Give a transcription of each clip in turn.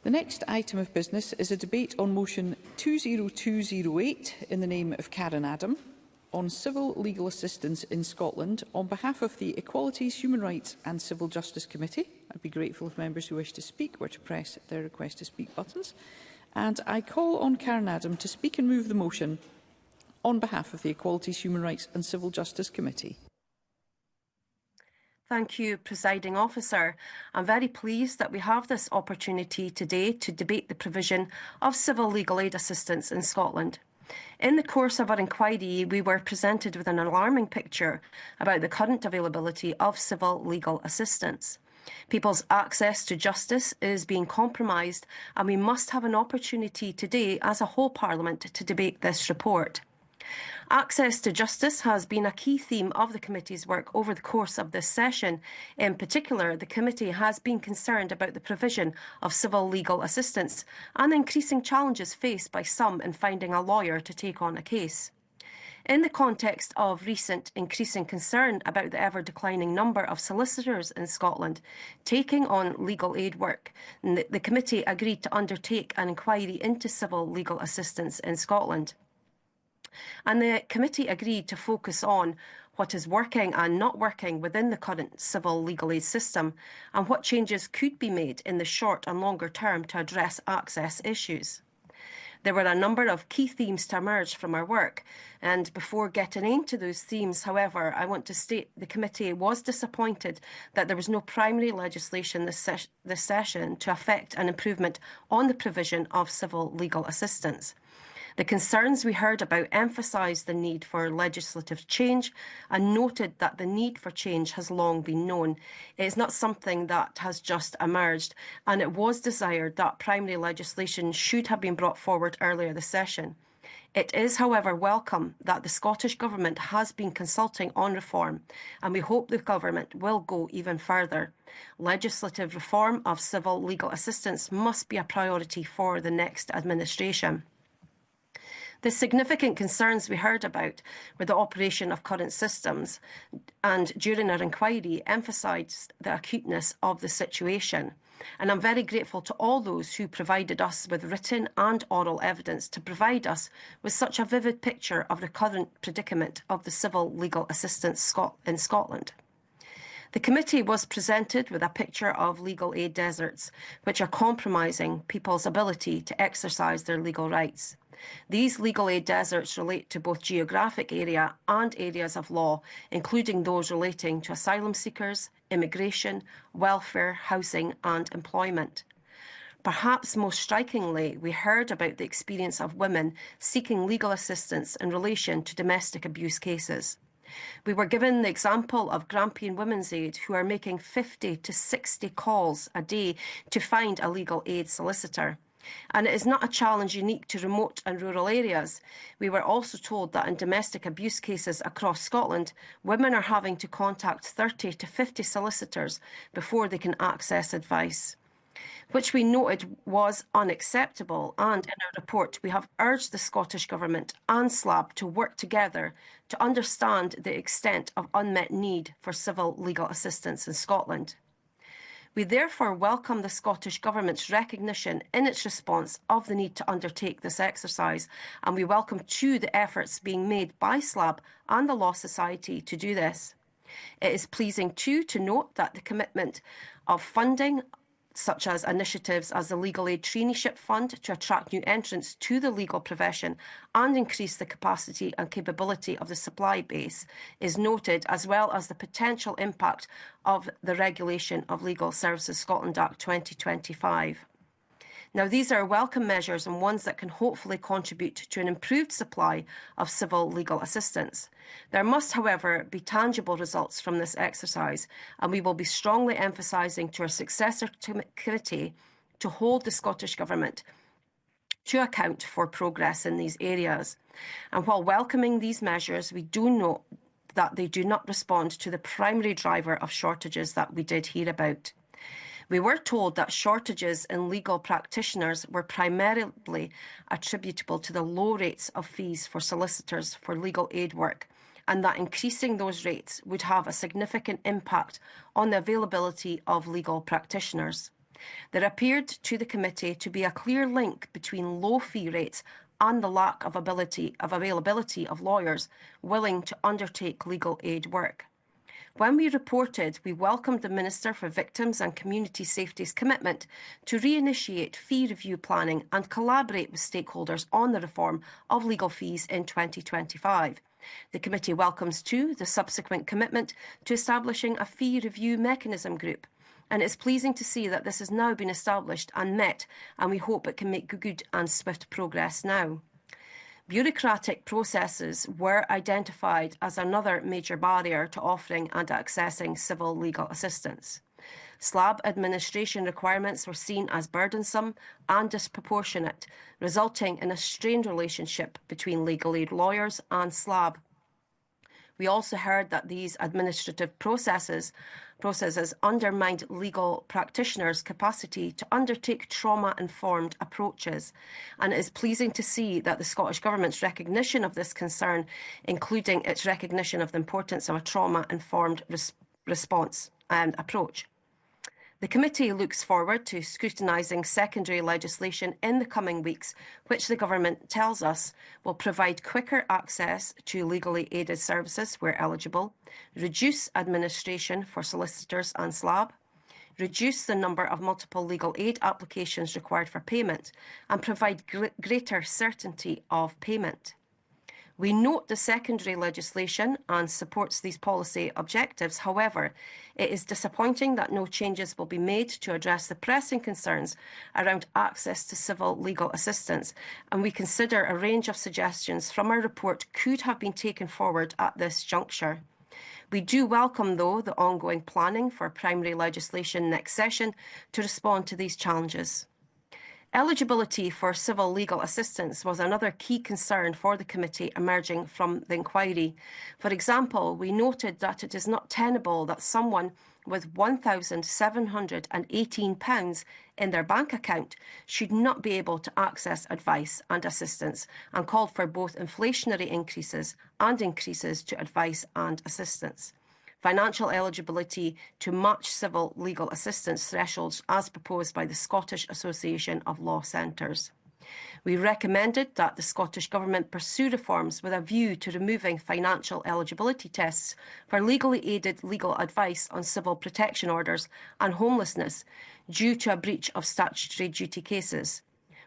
The next item of business is a debate on motion 20208 in the name of Karen Adam on civil legal assistance in Scotland on behalf of the Equalities, Human Rights and Civil Justice Committee. I'd be grateful if members who wish to speak were to press their request to speak buttons. And I call on Karen Adam to speak and move the motion on behalf of the Equalities, Human Rights and Civil Justice Committee. Thank you, Presiding Officer. I'm very pleased that we have this opportunity today to debate the provision of civil legal aid assistance in Scotland. In the course of our inquiry, we were presented with an alarming picture about the current availability of civil legal assistance. People's access to justice is being compromised, and we must have an opportunity today as a whole Parliament to debate this report. Access to justice has been a key theme of the committee's work over the course of this session. In particular, the committee has been concerned about the provision of civil legal assistance and the increasing challenges faced by some in finding a lawyer to take on a case. In the context of recent increasing concern about the ever-declining number of solicitors in Scotland taking on legal aid work, the committee agreed to undertake an inquiry into civil legal assistance in Scotland. And the committee agreed to focus on what is working and not working within the current civil legal aid system and what changes could be made in the short and longer term to address access issues. There were a number of key themes to emerge from our work, and before getting into those themes, however, I want to state the committee was disappointed that there was no primary legislation this session to affect an improvement on the provision of civil legal assistance. The concerns we heard about emphasised the need for legislative change and noted that the need for change has long been known. It is not something that has just emerged, and it was desired that primary legislation should have been brought forward earlier this session. It is, however, welcome that the Scottish Government has been consulting on reform, and we hope the Government will go even further. Legislative reform of civil legal assistance must be a priority for the next administration. The significant concerns we heard about were the operation of current systems, and during our inquiry emphasised the acuteness of the situation. And I'm very grateful to all those who provided us with written and oral evidence to provide us with such a vivid picture of the current predicament of the civil legal assistance in Scotland. The committee was presented with a picture of legal aid deserts, which are compromising people's ability to exercise their legal rights. These legal aid deserts relate to both geographic area and areas of law, including those relating to asylum seekers, immigration, welfare, housing and employment. Perhaps most strikingly, we heard about the experience of women seeking legal assistance in relation to domestic abuse cases. We were given the example of Grampian Women's Aid, who are making 50 to 60 calls a day to find a legal aid solicitor. And it is not a challenge unique to remote and rural areas. We were also told that in domestic abuse cases across Scotland, women are having to contact 30 to 50 solicitors before they can access advice, which we noted was unacceptable. And in our report, we have urged the Scottish Government and SLAB to work together to understand the extent of unmet need for civil legal assistance in Scotland. We therefore welcome the Scottish Government's recognition in its response of the need to undertake this exercise, and we welcome too the efforts being made by SLAB and the Law Society to do this. It is pleasing too to note that the commitment of funding, such as initiatives as the Legal Aid Traineeship Fund to attract new entrants to the legal profession and increase the capacity and capability of the supply base, is noted, as well as the potential impact of the Regulation of Legal Services Scotland Act 2025. Now, these are welcome measures and ones that can hopefully contribute to an improved supply of civil legal assistance. There must, however, be tangible results from this exercise, and we will be strongly emphasising to our successor committee to hold the Scottish Government to account for progress in these areas. And while welcoming these measures, we do note that they do not respond to the primary driver of shortages that we did hear about. We were told that shortages in legal practitioners were primarily attributable to the low rates of fees for solicitors for legal aid work, and that increasing those rates would have a significant impact on the availability of legal practitioners. There appeared to the committee to be a clear link between low fee rates and the lack of availability of lawyers willing to undertake legal aid work. When we reported, we welcomed the Minister for Victims and Community Safety's commitment to reinitiate fee review planning and collaborate with stakeholders on the reform of legal fees in 2025. The committee welcomes too the subsequent commitment to establishing a fee review mechanism group, and it's pleasing to see that this has now been established and met, and we hope it can make good and swift progress now. Bureaucratic processes were identified as another major barrier to offering and accessing civil legal assistance. SLAB administration requirements were seen as burdensome and disproportionate, resulting in a strained relationship between legal aid lawyers and SLAB. We also heard that these administrative processes undermined legal practitioners' capacity to undertake trauma-informed approaches, and it is pleasing to see that the Scottish Government's recognition of this concern, including its recognition of the importance of a trauma-informed response and approach. The committee looks forward to scrutinising secondary legislation in the coming weeks, which the Government tells us will provide quicker access to legally aided services where eligible, reduce administration for solicitors and SLAB, reduce the number of multiple legal aid applications required for payment, and provide greater certainty of payment. We note the secondary legislation and supports these policy objectives. However, it is disappointing that no changes will be made to address the pressing concerns around access to civil legal assistance, and we consider a range of suggestions from our report could have been taken forward at this juncture. We do welcome, though, the ongoing planning for primary legislation next session to respond to these challenges. Eligibility for civil legal assistance was another key concern for the committee emerging from the inquiry. For example, we noted that it is not tenable that someone with £1,718 in their bank account should not be able to access advice and assistance, and called for both inflationary increases and increases to advice and assistance. Financial eligibility to match civil legal assistance thresholds as proposed by the Scottish Association of Law Centres. We recommended that the Scottish Government pursue reforms with a view to removing financial eligibility tests for legally aided legal advice on civil protection orders and homelessness due to a breach of statutory duty cases.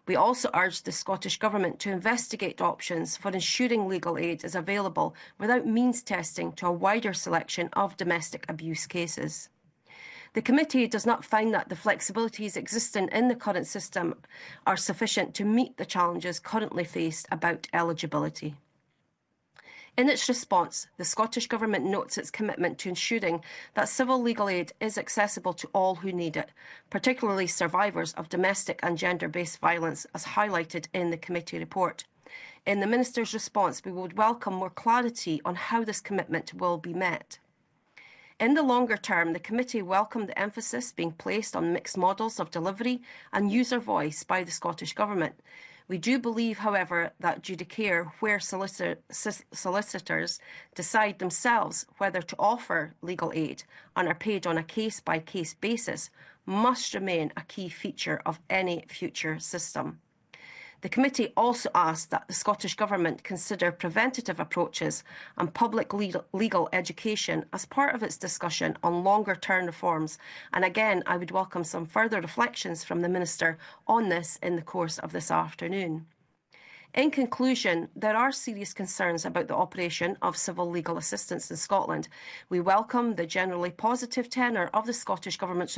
We also urged the Scottish Government to investigate options for ensuring legal aid is available without means testing to a wider selection of domestic abuse cases. The committee does not find that the flexibilities existing in the current system are sufficient to meet the challenges currently faced about eligibility. In its response, the Scottish Government notes its commitment to ensuring that civil legal aid is accessible to all who need it, particularly survivors of domestic and gender-based violence, as highlighted in the committee report. In the Minister's response, we would welcome more clarity on how this commitment will be met. In the longer term, the committee welcomed the emphasis being placed on mixed models of delivery and user voice by the Scottish Government. We do believe, however, that Judicare, where solicitors decide themselves whether to offer legal aid and are paid on a case-by-case basis, must remain a key feature of any future system. The committee also asked that the Scottish Government consider preventative approaches and public legal education as part of its discussion on longer-term reforms, and again I would welcome some further reflections from the Minister on this in the course of this afternoon. In conclusion, there are serious concerns about the operation of civil legal assistance in Scotland. We welcome the generally positive tenor of the Scottish Government's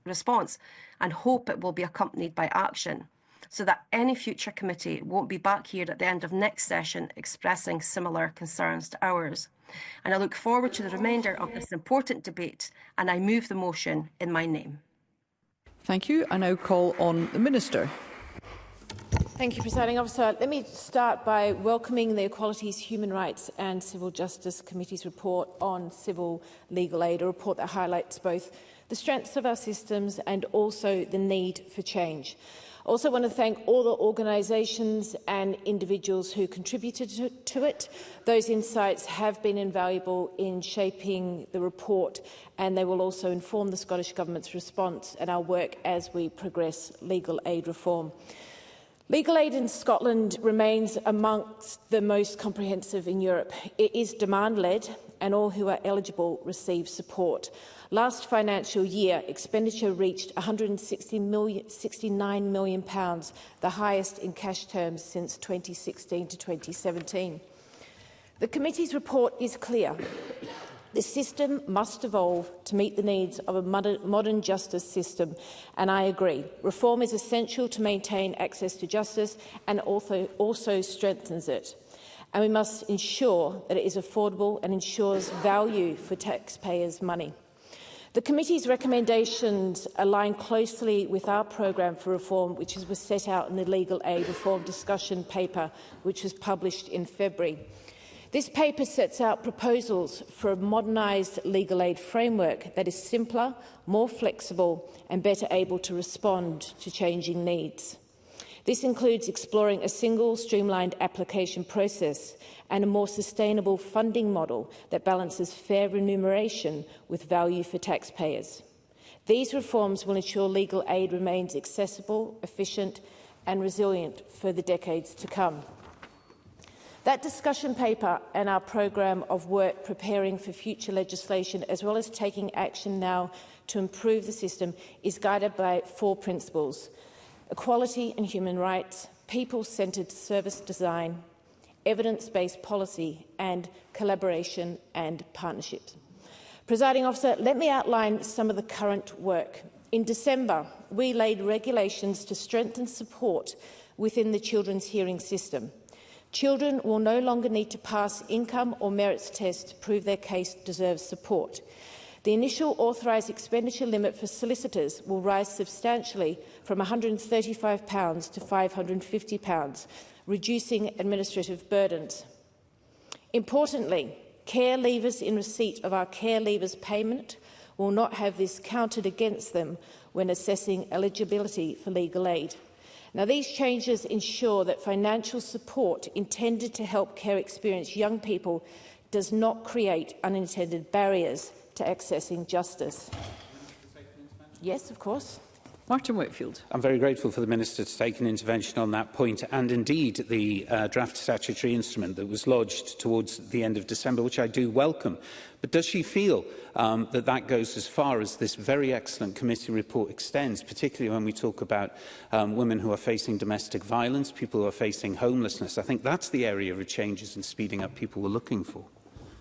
response and hope it will be accompanied by action, so that any future committee won't be back here at the end of next session expressing similar concerns to ours. And I look forward to the remainder of this important debate, and I move the motion in my name. Thank you. I now call on the Minister. Thank you, Presiding Officer. Let me start by welcoming the Equalities, Human Rights and Civil Justice Committee's report on civil legal aid, a report that highlights both the strengths of our systems and also the need for change. I also want to thank all the organisations and individuals who contributed to it. Those insights have been invaluable in shaping the report, and they will also inform the Scottish Government's response and our work as we progress legal aid reform. Legal aid in Scotland remains amongst the most comprehensive in Europe. It is demand-led, and all who are eligible receive support. Last financial year, expenditure reached £169 million, the highest in cash terms since 2016 to 2017. The committee's report is clear. The system must evolve to meet the needs of a modern justice system, and I agree. Reform is essential to maintain access to justice and also strengthens it. And we must ensure that it is affordable and ensures value for taxpayers' money. The committee's recommendations align closely with our programme for reform, which was set out in the Legal Aid Reform Discussion Paper, which was published in February. This paper sets out proposals for a modernised legal aid framework that is simpler, more flexible and better able to respond to changing needs. This includes exploring a single, streamlined application process and a more sustainable funding model that balances fair remuneration with value for taxpayers. These reforms will ensure legal aid remains accessible, efficient and resilient for the decades to come. That discussion paper and our programme of work preparing for future legislation, as well as taking action now to improve the system, is guided by 4 principles: equality and human rights, people-centred service design, evidence-based policy and collaboration and partnerships. Presiding Officer, let me outline some of the current work. In December, we laid regulations to strengthen support within the children's hearing system. Children will no longer need to pass income or merits tests to prove their case deserves support. The initial authorised expenditure limit for solicitors will rise substantially from £135 to £550, reducing administrative burdens. Importantly, care leavers in receipt of our care leavers payment will not have this counted against them when assessing eligibility for legal aid. Now, these changes ensure that financial support intended to help care experienced young people does not create unintended barriers to accessing justice. Yes, of course. Martin Whitfield. I'm very grateful for the Minister to take an intervention on that point, and indeed the draft statutory instrument that was lodged towards the end of December, which I do welcome. But does she feel that that goes as far as this very excellent committee report extends, particularly when we talk about women who are facing domestic violence, people who are facing homelessness? I think that's the area of changes and speeding up people we're looking for.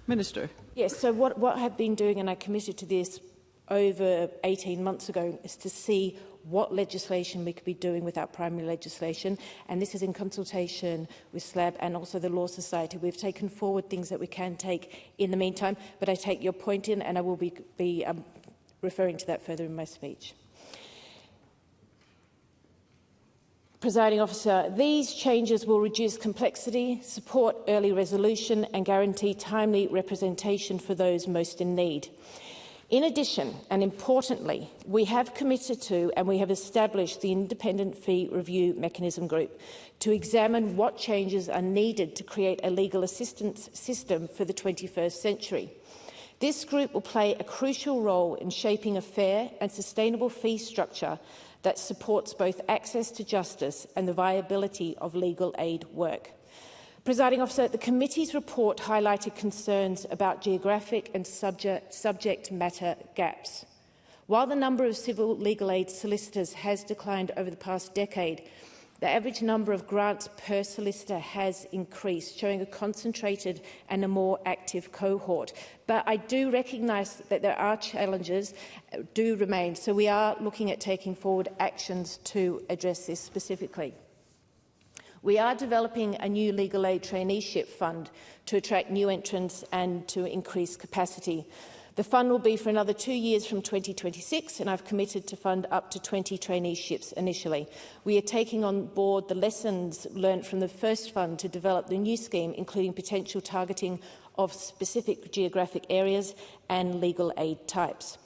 Minister. Yes, so what I've been doing, and I committed to this over 18 months ago, is to see what legislation we could be doing without primary legislation, and this is in consultation with SLAB and also the Law Society. We've taken forward things that we can take in the meantime, but I take your point in, and I will be referring to that further in my speech. Presiding Officer, these changes will reduce complexity, support early resolution and guarantee timely representation for those most in need. In addition, and importantly, we have committed to and we have established the Independent Fee Review Mechanism Group to examine what changes are needed to create a legal assistance system for the 21st century. This group will play a crucial role in shaping a fair and sustainable fee structure that supports both access to justice and the viability of legal aid work. Presiding Officer, the committee's report highlighted concerns about geographic and subject matter gaps. While the number of civil legal aid solicitors has declined over the past decade, the average number of grants per solicitor has increased, showing a concentrated and a more active cohort. But I do recognise that there are challenges do remain, so we are looking at taking forward actions to address this specifically. We are developing a new legal aid traineeship fund to attract new entrants and to increase capacity. The fund will be for another 2 years from 2026, and I've committed to fund up to 20 traineeships initially. We are taking on board the lessons learned from the first fund to develop the new scheme, including potential targeting of specific geographic areas and legal aid types.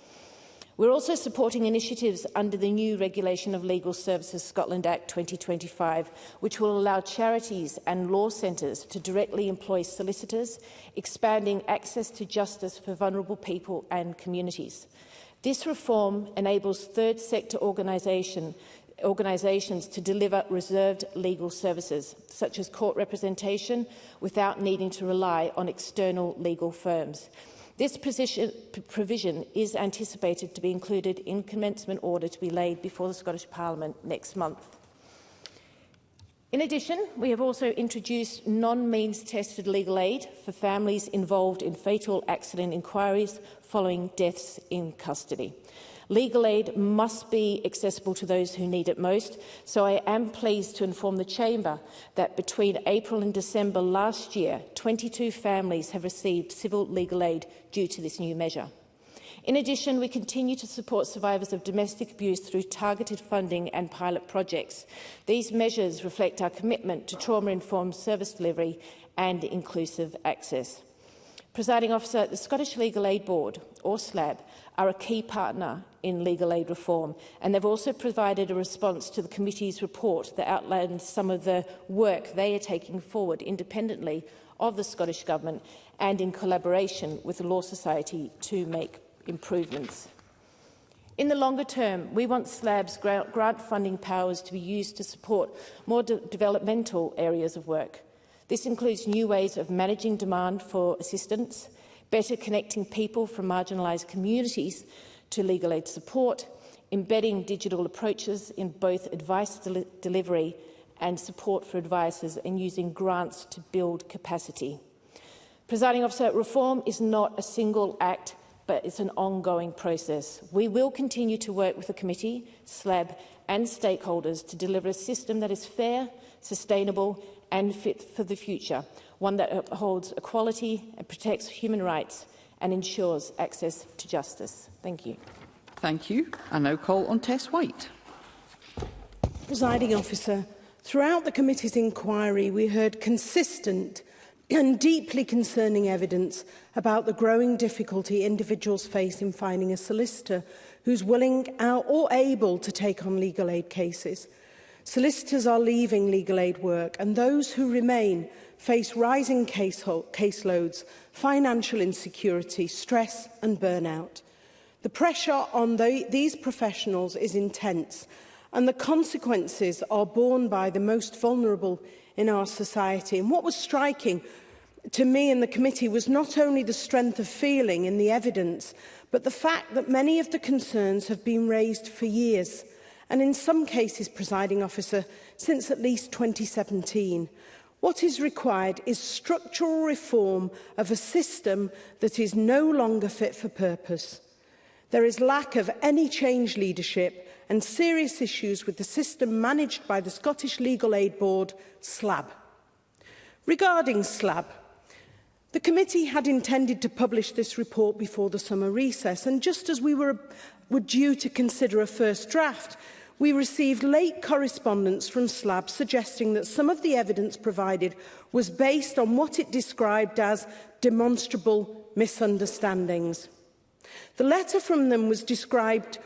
We're also supporting initiatives under the new Regulation of Legal Services Scotland Act 2025, which will allow charities and law centres to directly employ solicitors, expanding access to justice for vulnerable people and communities. This reform enables third sector organisations to deliver reserved legal services, such as court representation, without needing to rely on external legal firms. This provision is anticipated to be included in commencement order to be laid before the Scottish Parliament next month. In addition, we have also introduced non-means tested legal aid for families involved in fatal accident inquiries following deaths in custody. Legal aid must be accessible to those who need it most, so I am pleased to inform the Chamber that between April and December last year, 22 families have received civil legal aid due to this new measure. In addition, we continue to support survivors of domestic abuse through targeted funding and pilot projects. These measures reflect our commitment to trauma-informed service delivery and inclusive access. Presiding Officer, the Scottish Legal Aid Board, or SLAB, are a key partner in legal aid reform, and they've also provided a response to the committee's report that outlines some of the work they are taking forward independently of the Scottish Government and in collaboration with the Law Society to make improvements. In the longer term, we want SLAB's grant funding powers to be used to support more developmental areas of work. This includes new ways of managing demand for assistance, better connecting people from marginalised communities to legal aid support, embedding digital approaches in both advice delivery and support for advisors, and using grants to build capacity. Presiding Officer, reform is not a single act, but it's an ongoing process. We will continue to work with the committee, SLAB and stakeholders to deliver a system that is fair, sustainable and fit for the future, one that upholds equality and protects human rights and ensures access to justice. Thank you. Thank you. I now call on Tess White. Presiding Officer, throughout the committee's inquiry, we heard consistent and deeply concerning evidence about the growing difficulty individuals face in finding a solicitor who's willing or able to take on legal aid cases. Solicitors are leaving legal aid work, and those who remain face rising caseloads, financial insecurity, stress and burnout. The pressure on these professionals is intense, and the consequences are borne by the most vulnerable in our society. And what was striking to me in the committee was not only the strength of feeling in the evidence, but the fact that many of the concerns have been raised for years, and in some cases, Presiding Officer, since at least 2017. What is required is structural reform of a system that is no longer fit for purpose. There is lack of any change leadership and serious issues with the system managed by the Scottish Legal Aid Board, SLAB. Regarding SLAB, the committee had intended to publish this report before the summer recess, and just as we were due to consider a first draft, we received late correspondence from SLAB suggesting that some of the evidence provided was based on what it described as demonstrable misunderstandings. The letter from them was described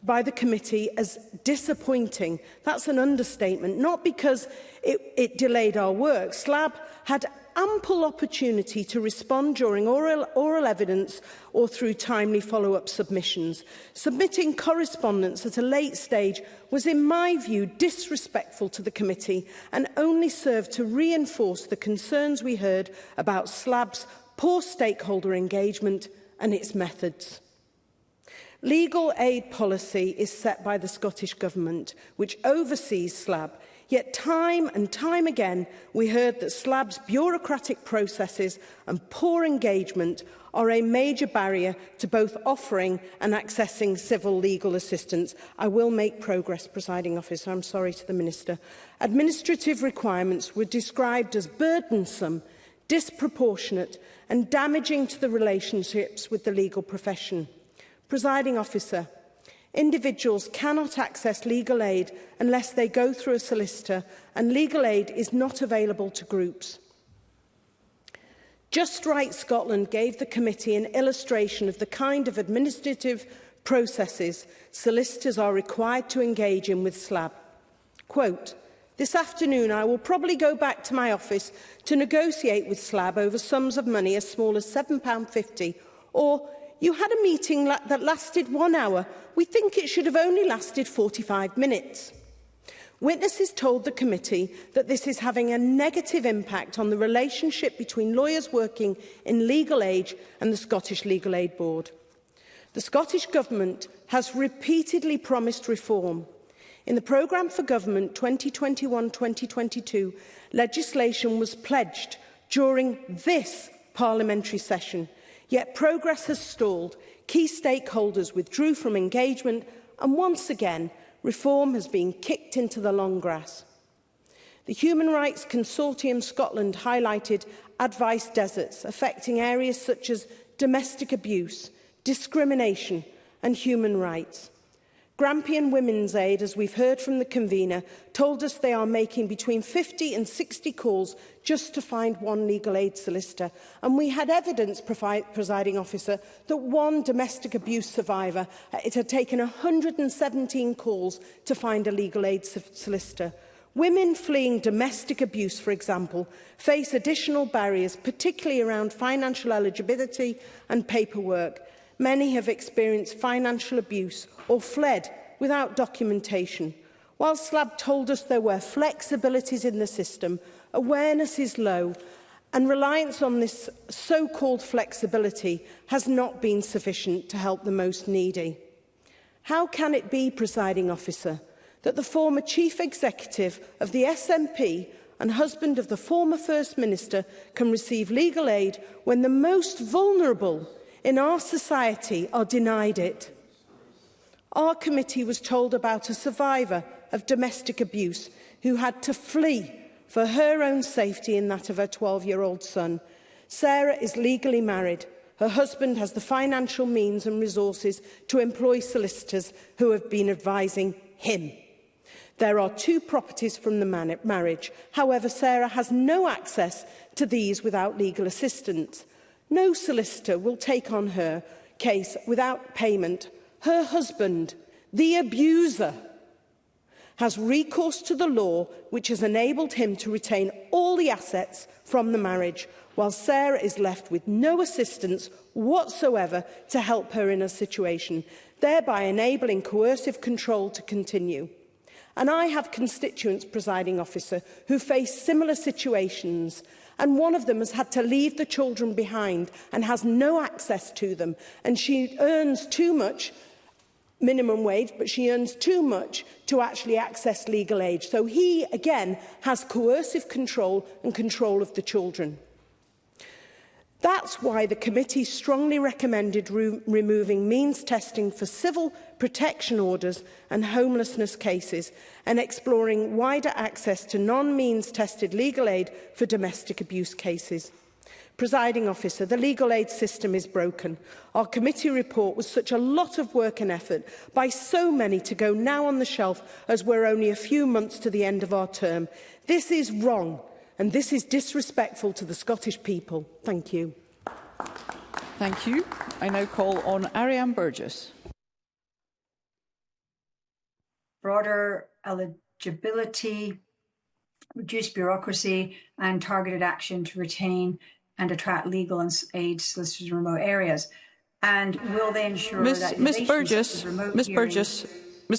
by the committee as disappointing. That's an understatement, not because it delayed our work. SLAB had ample opportunity to respond during oral evidence or through timely follow-up submissions. Submitting correspondence at a late stage was, in my view, disrespectful to the committee and only served to reinforce the concerns we heard about SLAB's poor stakeholder engagement and its methods. Legal aid policy is set by the Scottish Government, which oversees SLAB. Yet time and time again, we heard that SLAB's bureaucratic processes and poor engagement are a major barrier to both offering and accessing civil legal assistance. I will make progress, Presiding Officer. I'm sorry to the Minister. Administrative requirements were described as burdensome, disproportionate and damaging to the relationships with the legal profession. Presiding Officer, individuals cannot access legal aid unless they go through a solicitor, and legal aid is not available to groups. Just Right Scotland gave the committee an illustration of the kind of administrative processes solicitors are required to engage in with SLAB. Quote, "This afternoon I will probably go back to my office to negotiate with SLAB over sums of money as small as £7.50, or you had a meeting that lasted 1 hour. We think it should have only lasted 45 minutes. Witnesses told the committee that this is having a negative impact on the relationship between lawyers working in legal aid and the Scottish Legal Aid Board. The Scottish Government has repeatedly promised reform. In the Programme for Government 2021-2022, legislation was pledged during this parliamentary session, yet progress has stalled. Key stakeholders withdrew from engagement, and once again, reform has been kicked into the long grass. The Human Rights Consortium Scotland highlighted advice deserts affecting areas such as domestic abuse, discrimination and human rights. Grampian Women's Aid, as we've heard from the convener, told us they are making between 50 and 60 calls just to find one legal aid solicitor. And we had evidence, presiding officer, that one domestic abuse survivor, it had taken 117 calls to find a legal aid solicitor. Women fleeing domestic abuse, for example, face additional barriers, particularly around financial eligibility and paperwork. Many have experienced financial abuse or fled without documentation. While SLAB told us there were flexibilities in the system, awareness is low, and reliance on this so-called flexibility has not been sufficient to help the most needy. How can it be, presiding officer, that the former chief executive of the SNP and husband of the former First Minister can receive legal aid when the most vulnerable in our society are denied it? Our committee was told about a survivor of domestic abuse who had to flee for her own safety and that of her 12-year-old son. Sarah is legally married. Her husband has the financial means and resources to employ solicitors who have been advising him. There are 2 properties from the marriage. However, Sarah has no access to these without legal assistance. No solicitor will take on her case without payment. Her husband, the abuser, has recourse to the law, which has enabled him to retain all the assets from the marriage, while Sarah is left with no assistance whatsoever to help her in her situation, thereby enabling coercive control to continue. And I have constituents, presiding officer, who face similar situations, and one of them has had to leave the children behind and has no access to them, and she earns too much minimum wage, but she earns too much to actually access legal aid. So he, again, has coercive control and control of the children. That's why the committee strongly recommended removing means testing for civil protection orders and homelessness cases and exploring wider access to non-means tested legal aid for domestic abuse cases. Presiding officer, the legal aid system is broken. Our committee report was such a lot of work and effort by so many to go now on the shelf as we're only a few months to the end of our term. This is wrong, and this is disrespectful to the Scottish people. Thank you. Thank you. I now call on Ariane Burgess. Broader eligibility, reduced bureaucracy and targeted action to retain and attract legal aid solicitors in remote areas. And will they ensure that Miss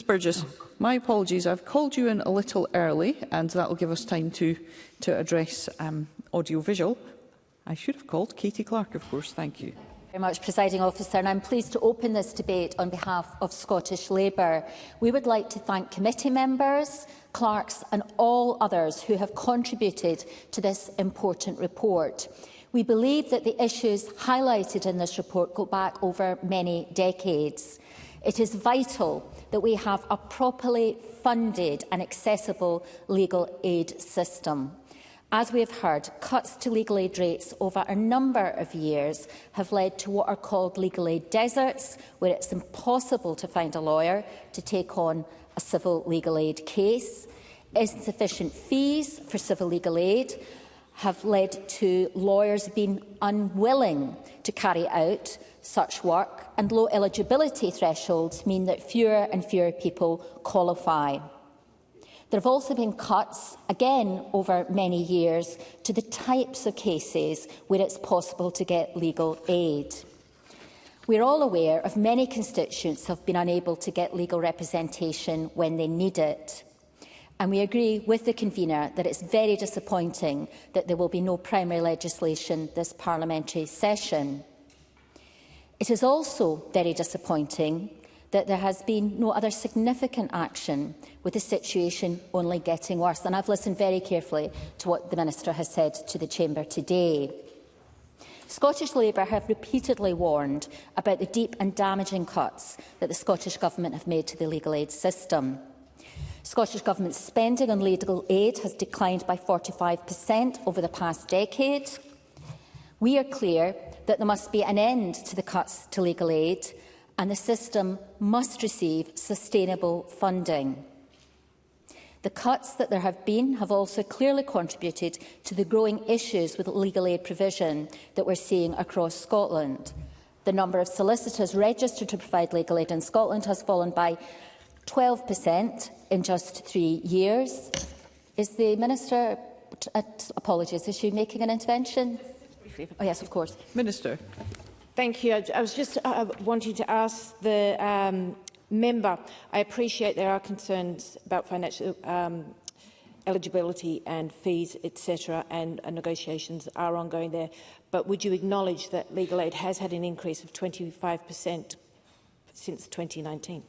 Burgess, my apologies. I've called you in a little early, and that will give us time to address audiovisual. I should have called Katie Clark, of course. Thank you. Very much, presiding officer, and I'm pleased to open this debate on behalf of Scottish Labour. We would like to thank committee members, clerks and all others who have contributed to this important report. We believe that the issues highlighted in this report go back over many decades. It is vital that we have a properly funded and accessible legal aid system. As we have heard, cuts to legal aid rates over a number of years have led to what are called legal aid deserts, where it's impossible to find a lawyer to take on a civil legal aid case. Insufficient fees for civil legal aid have led to lawyers being unwilling to carry out such work, and low eligibility thresholds mean that fewer and fewer people qualify. There have also been cuts, again over many years, to the types of cases where it's possible to get legal aid. We are all aware of many constituents who have been unable to get legal representation when they need it. And we agree with the convener that it's very disappointing that there will be no primary legislation this parliamentary session. It is also very disappointing that there has been no other significant action, with the situation only getting worse. And I've listened very carefully to what the Minister has said to the Chamber today. Scottish Labour have repeatedly warned about the deep and damaging cuts that the Scottish Government have made to the legal aid system. Scottish Government spending on legal aid has declined by 45% over the past decade. We are clear that there must be an end to the cuts to legal aid, and the system must receive sustainable funding. The cuts that there have been have also clearly contributed to the growing issues with legal aid provision that we're seeing across Scotland. The number of solicitors registered to provide legal aid in Scotland has fallen by 12% in just 3 years. Is the Minister... apologies, is she making an intervention? Oh, yes, of course. Minister. Thank you. I was just wanting to ask the member, I appreciate there are concerns about financial eligibility and fees, etc., and negotiations are ongoing there, but would you acknowledge that legal aid has had an increase of 25% since 2019?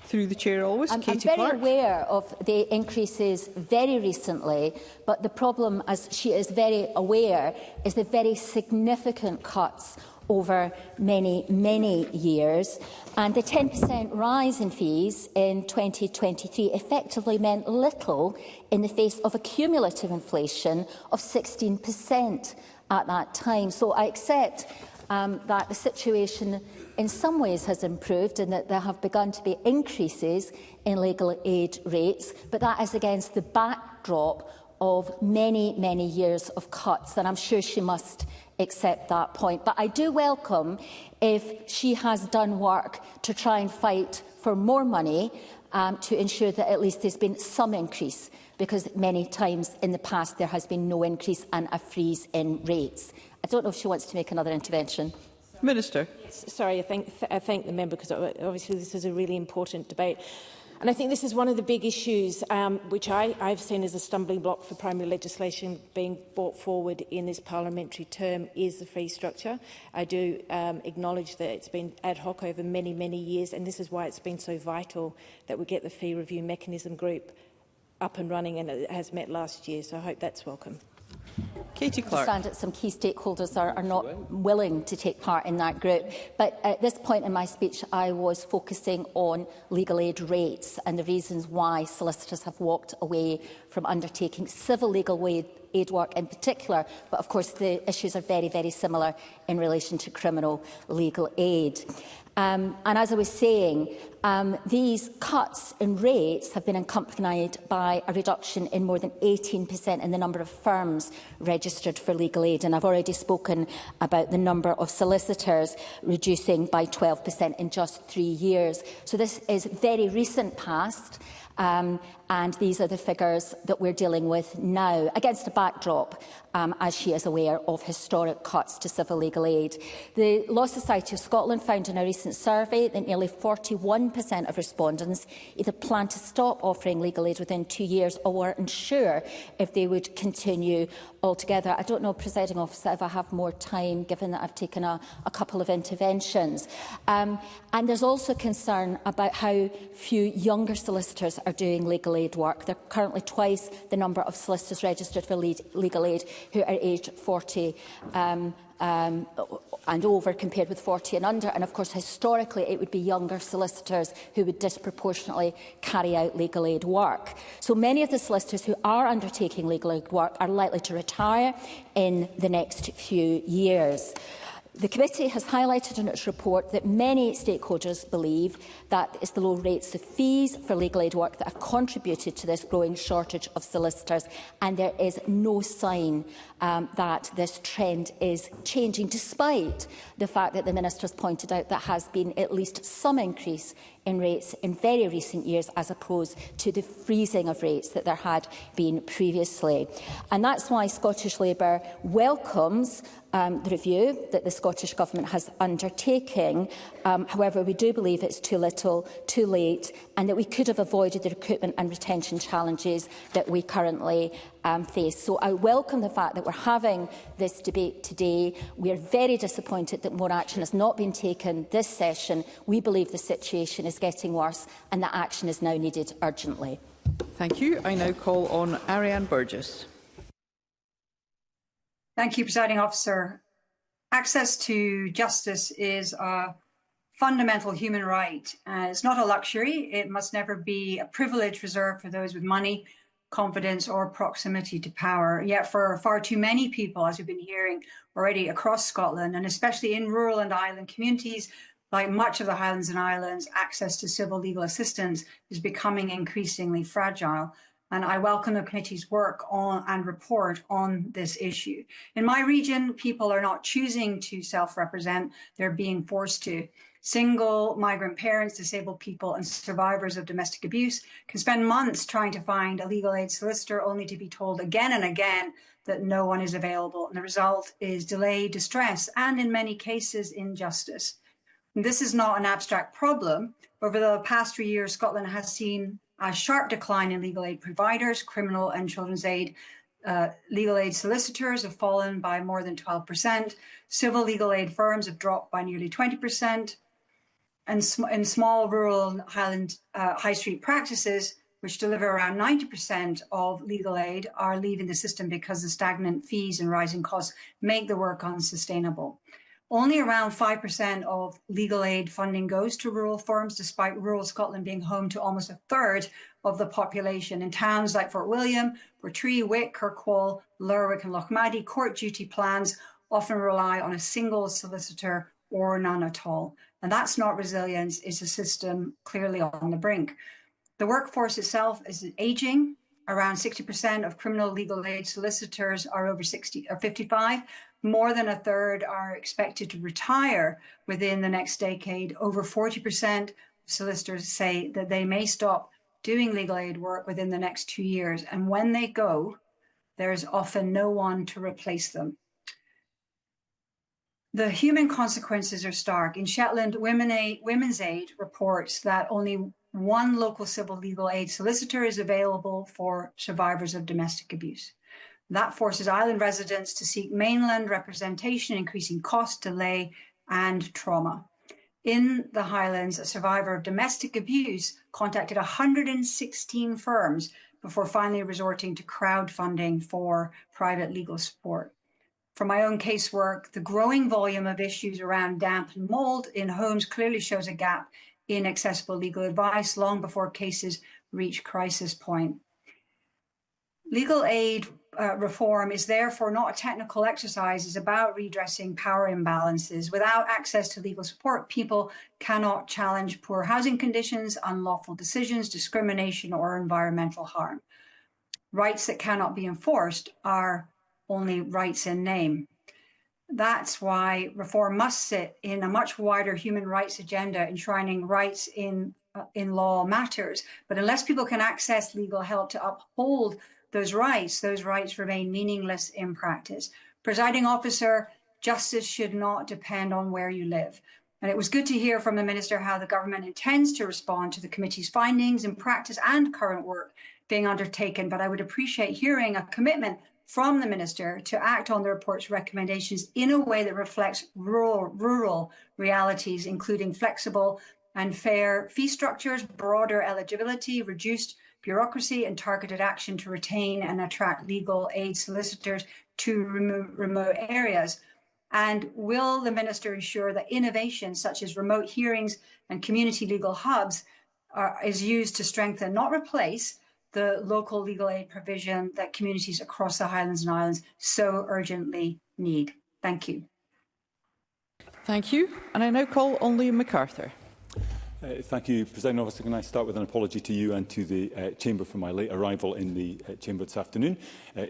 Through the chair always, I'm Katie very Clark. aware of the increases very recently, but the problem, as she is very aware, is the very significant cuts over many, many years. And the 10% rise in fees in 2023 effectively meant little in the face of a cumulative inflation of 16% at that time. So I accept that the situation in some ways has improved and that there have begun to be increases in legal aid rates, but that is against the backdrop of many, many years of cuts, and I'm sure she must accept that point. But I do welcome if she has done work to try and fight for more money to ensure that at least there's been some increase, because many times in the past there has been no increase and a freeze in rates. I don't know if she wants to make another intervention. Minister. Sorry, I thank the member, because obviously this is a really important debate. And I think this is one of the big issues which I've seen as a stumbling block for primary legislation being brought forward in this parliamentary term is the fee structure. I do acknowledge that it's been ad hoc over many, many years, and this is why it's been so vital that we get the fee review mechanism group up and running, and it has met last year, so I hope that's welcome. Katie Clark. I understand that some key stakeholders are not willing to take part in that group. But at this point in my speech, I was focusing on legal aid rates and the reasons why solicitors have walked away from undertaking civil legal aid work in particular. But of course, the issues are very, very similar in relation to criminal legal aid. And as I was saying, these cuts in rates have been accompanied by a reduction in more than 18% in the number of firms registered for legal aid. And I've already spoken about the number of solicitors reducing by 12% in just 3 years. So this is very recent past. And these are the figures that we're dealing with now, against a backdrop, as she is aware, of historic cuts to civil legal aid. The Law Society of Scotland found in a recent survey that nearly 41% of respondents either plan to stop offering legal aid within 2 years or were unsure if they would continue altogether. I don't know, Presiding Officer, if I have more time, given that I've taken a couple of interventions. And there's also concern about how few younger solicitors are doing legal aid work. There are currently twice the number of solicitors registered for legal aid who are aged 40 and over compared with 40 and under. And of course, historically, it would be younger solicitors who would disproportionately carry out legal aid work. So many of the solicitors who are undertaking legal aid work are likely to retire in the next few years. The committee has highlighted in its report that many stakeholders believe that it's the low rates of fees for legal aid work that have contributed to this growing shortage of solicitors, and there is no sign that this trend is changing, despite the fact that the Minister has pointed out that has been at least some increase in rates in very recent years, as opposed to the freezing of rates that there had been previously. And that's why Scottish Labour welcomes the review that the Scottish Government has undertaken. However, we do believe it's too little, too late, and that we could have avoided the recruitment and retention challenges that we currently face. So I welcome the fact that we're having this debate today. We are very disappointed that more action has not been taken this session. We believe the situation is getting worse and that action is now needed urgently. Thank you. I now call on Ariane Burgess. Thank you, Presiding Officer. Access to justice is a fundamental human right. It's not a luxury. It must never be a privilege reserved for those with money, confidence or proximity to power. Yet for far too many people, as we've been hearing already across Scotland, and especially in rural and island communities, like much of the Highlands and Islands, access to civil legal assistance is becoming increasingly fragile. And I welcome the committee's work on and report on this issue. In my region, people are not choosing to self-represent, they're being forced to. Single migrant parents, disabled people and survivors of domestic abuse can spend months trying to find a legal aid solicitor, only to be told again and again that no one is available. And the result is delay, distress, and in many cases, injustice. And this is not an abstract problem. Over the past 3 years, Scotland has seen a sharp decline in legal aid providers. Criminal and children's aid legal aid solicitors have fallen by more than 12%. Civil legal aid firms have dropped by nearly 20%. And in small rural Highland high street practices, which deliver around 90% of legal aid, are leaving the system because the stagnant fees and rising costs make the work unsustainable. Only around 5% of legal aid funding goes to rural firms, despite rural Scotland being home to almost a third of the population. In towns like Fort William, Portree, Wick, Kirkwall, Lerwick and Lochmaddy, court duty plans often rely on a single solicitor or none at all. And that's not resilience, it's a system clearly on the brink. The workforce itself is aging. Around 60% of criminal legal aid solicitors are over 60 or 55. More than a third are expected to retire within the next decade. Over 40% of solicitors say that they may stop doing legal aid work within the next 2 years. And when they go, there is often no one to replace them. The human consequences are stark. In Shetland, Women's Aid reports that only one local civil legal aid solicitor is available for survivors of domestic abuse. That forces island residents to seek mainland representation, increasing cost, delay, and trauma. In the Highlands, a survivor of domestic abuse contacted 116 firms before finally resorting to crowdfunding for private legal support. From my own casework, the growing volume of issues around damp and mould in homes clearly shows a gap in accessible legal advice long before cases reach crisis point. Legal aid reform is therefore not a technical exercise. It's about redressing power imbalances. Without access to legal support, people cannot challenge poor housing conditions, unlawful decisions, discrimination, or environmental harm. Rights that cannot be enforced are only rights in name. That's why reform must sit in a much wider human rights agenda, enshrining rights in law matters. But unless people can access legal help to uphold those rights remain meaningless in practice. Presiding Officer, justice should not depend on where you live. And it was good to hear from the Minister how the government intends to respond to the committee's findings in practice and current work being undertaken. But I would appreciate hearing a commitment from the Minister to act on the report's recommendations in a way that reflects rural realities, including flexible and fair fee structures, broader eligibility, reduced bureaucracy, and targeted action to retain and attract legal aid solicitors to remote areas. And will the Minister ensure that innovation such as remote hearings and community legal hubs is used to strengthen, not replace, the local legal aid provision that communities across the Highlands and Islands so urgently need? Thank you. Thank you. And I now call on Liam MacArthur. Thank you, President Officer. Can I start with an apology to you and to the Chamber for my late arrival in the Chamber this afternoon?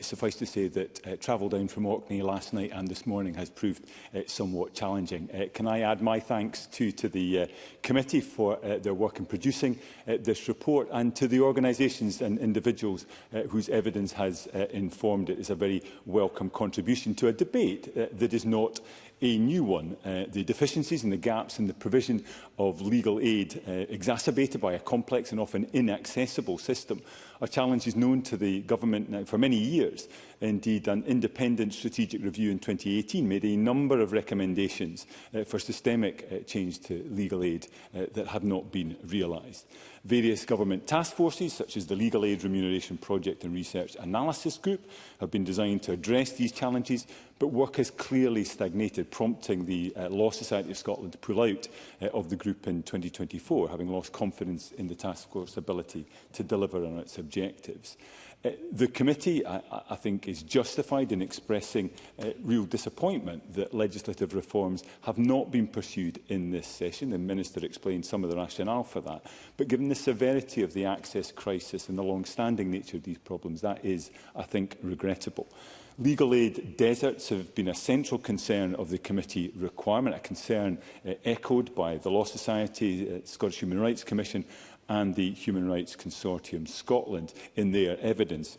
Suffice to say that travel down from Orkney last night and this morning has proved somewhat challenging. Can I add my thanks to the committee for their work in producing this report, and to the organisations and individuals whose evidence has informed it. It's a very welcome contribution to a debate that is not a new one. The deficiencies and the gaps in the provision of legal aid, exacerbated by a complex and often inaccessible system, are challenges known to the government now for many years. Indeed, an independent strategic review in 2018 made a number of recommendations for systemic change to legal aid that have not been realised. Various government task forces, such as the Legal Aid Remuneration Project and Research Analysis Group, have been designed to address these challenges, but work has clearly stagnated, prompting the Law Society of Scotland to pull out of the group in 2024, having lost confidence in the task force's ability to deliver on its objectives. The committee, I think, is justified in expressing real disappointment that legislative reforms have not been pursued in this session. The Minister explained some of the rationale for that. But given the severity of the access crisis and the long-standing nature of these problems, that is, I think, regrettable. Legal aid deserts have been a central concern of the committee requirement, a concern echoed by the Law Society, Scottish Human Rights Commission and the Human Rights Consortium Scotland in their evidence.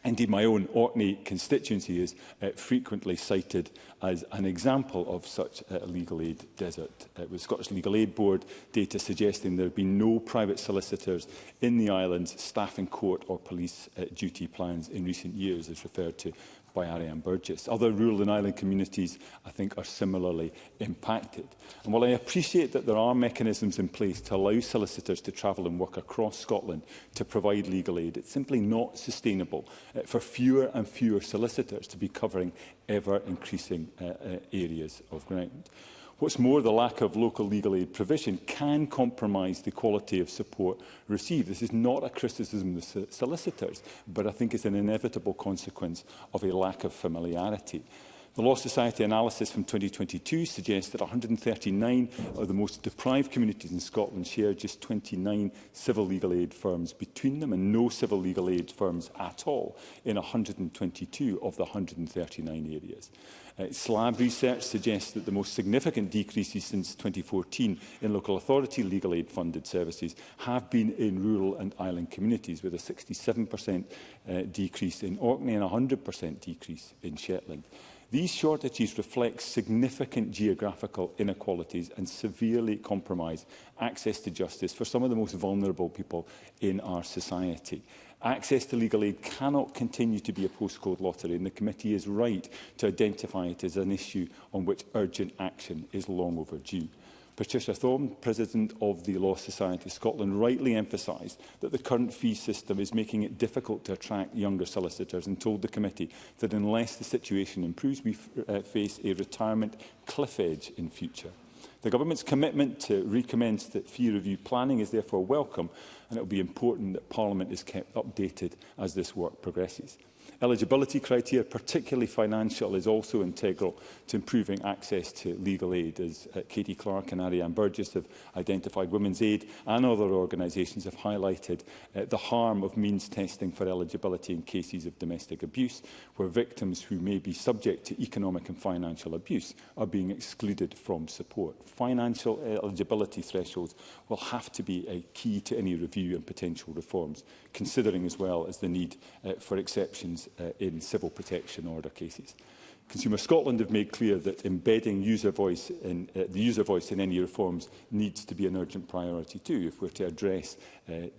Indeed, my own Orkney constituency is frequently cited as an example of such a legal aid desert, with Scottish Legal Aid Board data suggesting there have been no private solicitors in the islands staffing court or police duty plans in recent years, as referred to by Ariane Burgess. Other rural and island communities, I think, are similarly impacted. And while I appreciate that there are mechanisms in place to allow solicitors to travel and work across Scotland to provide legal aid, it's simply not sustainable for fewer and fewer solicitors to be covering ever-increasing areas of ground. What's more, the lack of local legal aid provision can compromise the quality of support received. This is not a criticism of the solicitors, but I think it's an inevitable consequence of a lack of familiarity. The Law Society analysis from 2022 suggests that 139 of the most deprived communities in Scotland share just 29 civil legal aid firms between them, and no civil legal aid firms at all in 122 of the 139 areas. SLAB research suggests that the most significant decreases since 2014 in local authority legal aid funded services have been in rural and island communities, with a 67% decrease in Orkney and a 100% decrease in Shetland. These shortages reflect significant geographical inequalities and severely compromise access to justice for some of the most vulnerable people in our society. Access to legal aid cannot continue to be a postcode lottery, and the committee is right to identify it as an issue on which urgent action is long overdue. Patricia Thorne, President of the Law Society of Scotland, rightly emphasised that the current fee system is making it difficult to attract younger solicitors, and told the committee that unless the situation improves, we face a retirement cliff edge in future. The Government's commitment to recommence the fee review planning is therefore welcome, and it will be important that Parliament is kept updated as this work progresses. Eligibility criteria, particularly financial, is also integral to improving access to legal aid, as Katie Clark and Ariane Burgess have identified. Women's Aid and other organisations have highlighted the harm of means testing for eligibility in cases of domestic abuse, where victims who may be subject to economic and financial abuse are being excluded from support. Financial eligibility thresholds will have to be a key to any review and potential reforms, considering as well as the need for exceptions in civil protection order cases. Consumer Scotland have made clear that embedding the user voice in any reforms needs to be an urgent priority too, if we're to address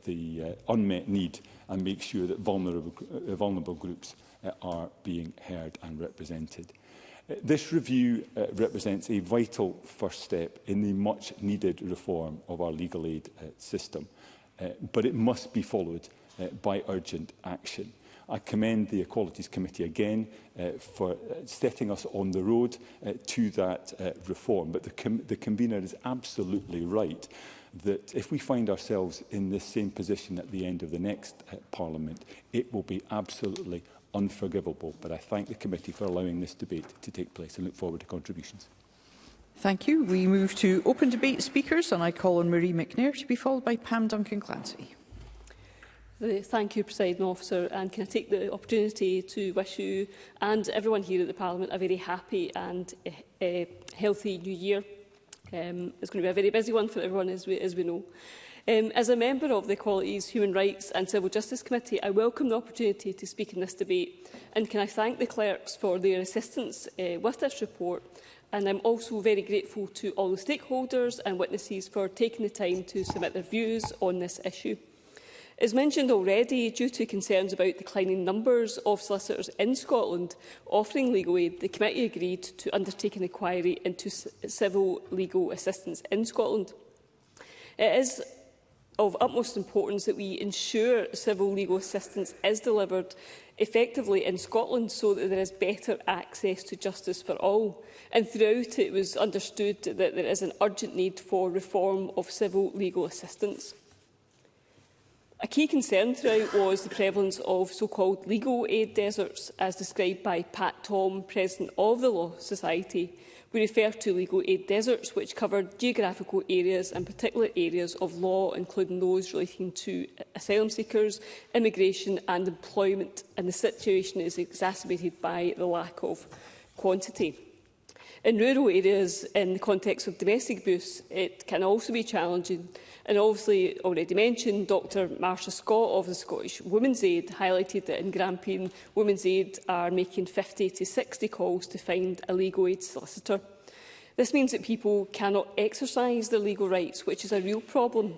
the unmet need and make sure that vulnerable groups are being heard and represented. This review represents a vital first step in the much-needed reform of our legal aid system, but it must be followed by urgent action. I commend the Equalities Committee again for setting us on the road to that reform. But the convener is absolutely right that if we find ourselves in this same position at the end of the next Parliament, it will be absolutely unforgivable. But I thank the committee for allowing this debate to take place and look forward to contributions. Thank you. We move to open debate speakers, and I call on Marie McNair to be followed by Pam Duncan-Clancy. Thank you, Presiding Officer, and can I take the opportunity to wish you and everyone here at the Parliament a very happy and healthy new year. It's going to be a very busy one for everyone, as we know. As a member of the Equalities, Human Rights and Civil Justice Committee, I welcome the opportunity to speak in this debate, and can I thank the clerks for their assistance with this report. And I'm also very grateful to all the stakeholders and witnesses for taking the time to submit their views on this issue. As mentioned already, due to concerns about declining numbers of solicitors in Scotland offering legal aid, the committee agreed to undertake an inquiry into civil legal assistance in Scotland. It is of utmost importance that we ensure civil legal assistance is delivered effectively in Scotland so that there is better access to justice for all. And throughout it was understood that there is an urgent need for reform of civil legal assistance. A key concern throughout was the prevalence of so-called legal aid deserts, as described by Pat Tom, President of the Law Society. We refer to legal aid deserts, which cover geographical areas and particular areas of law, including those relating to asylum seekers, immigration and employment, and the situation is exacerbated by the lack of quantity. In rural areas, in the context of domestic abuse, it can also be challenging. And obviously, already mentioned, Dr Marsha Scott of the Scottish Women's Aid highlighted that in Grampian, Women's Aid are making 50 to 60 calls to find a legal aid solicitor. This means that people cannot exercise their legal rights, which is a real problem.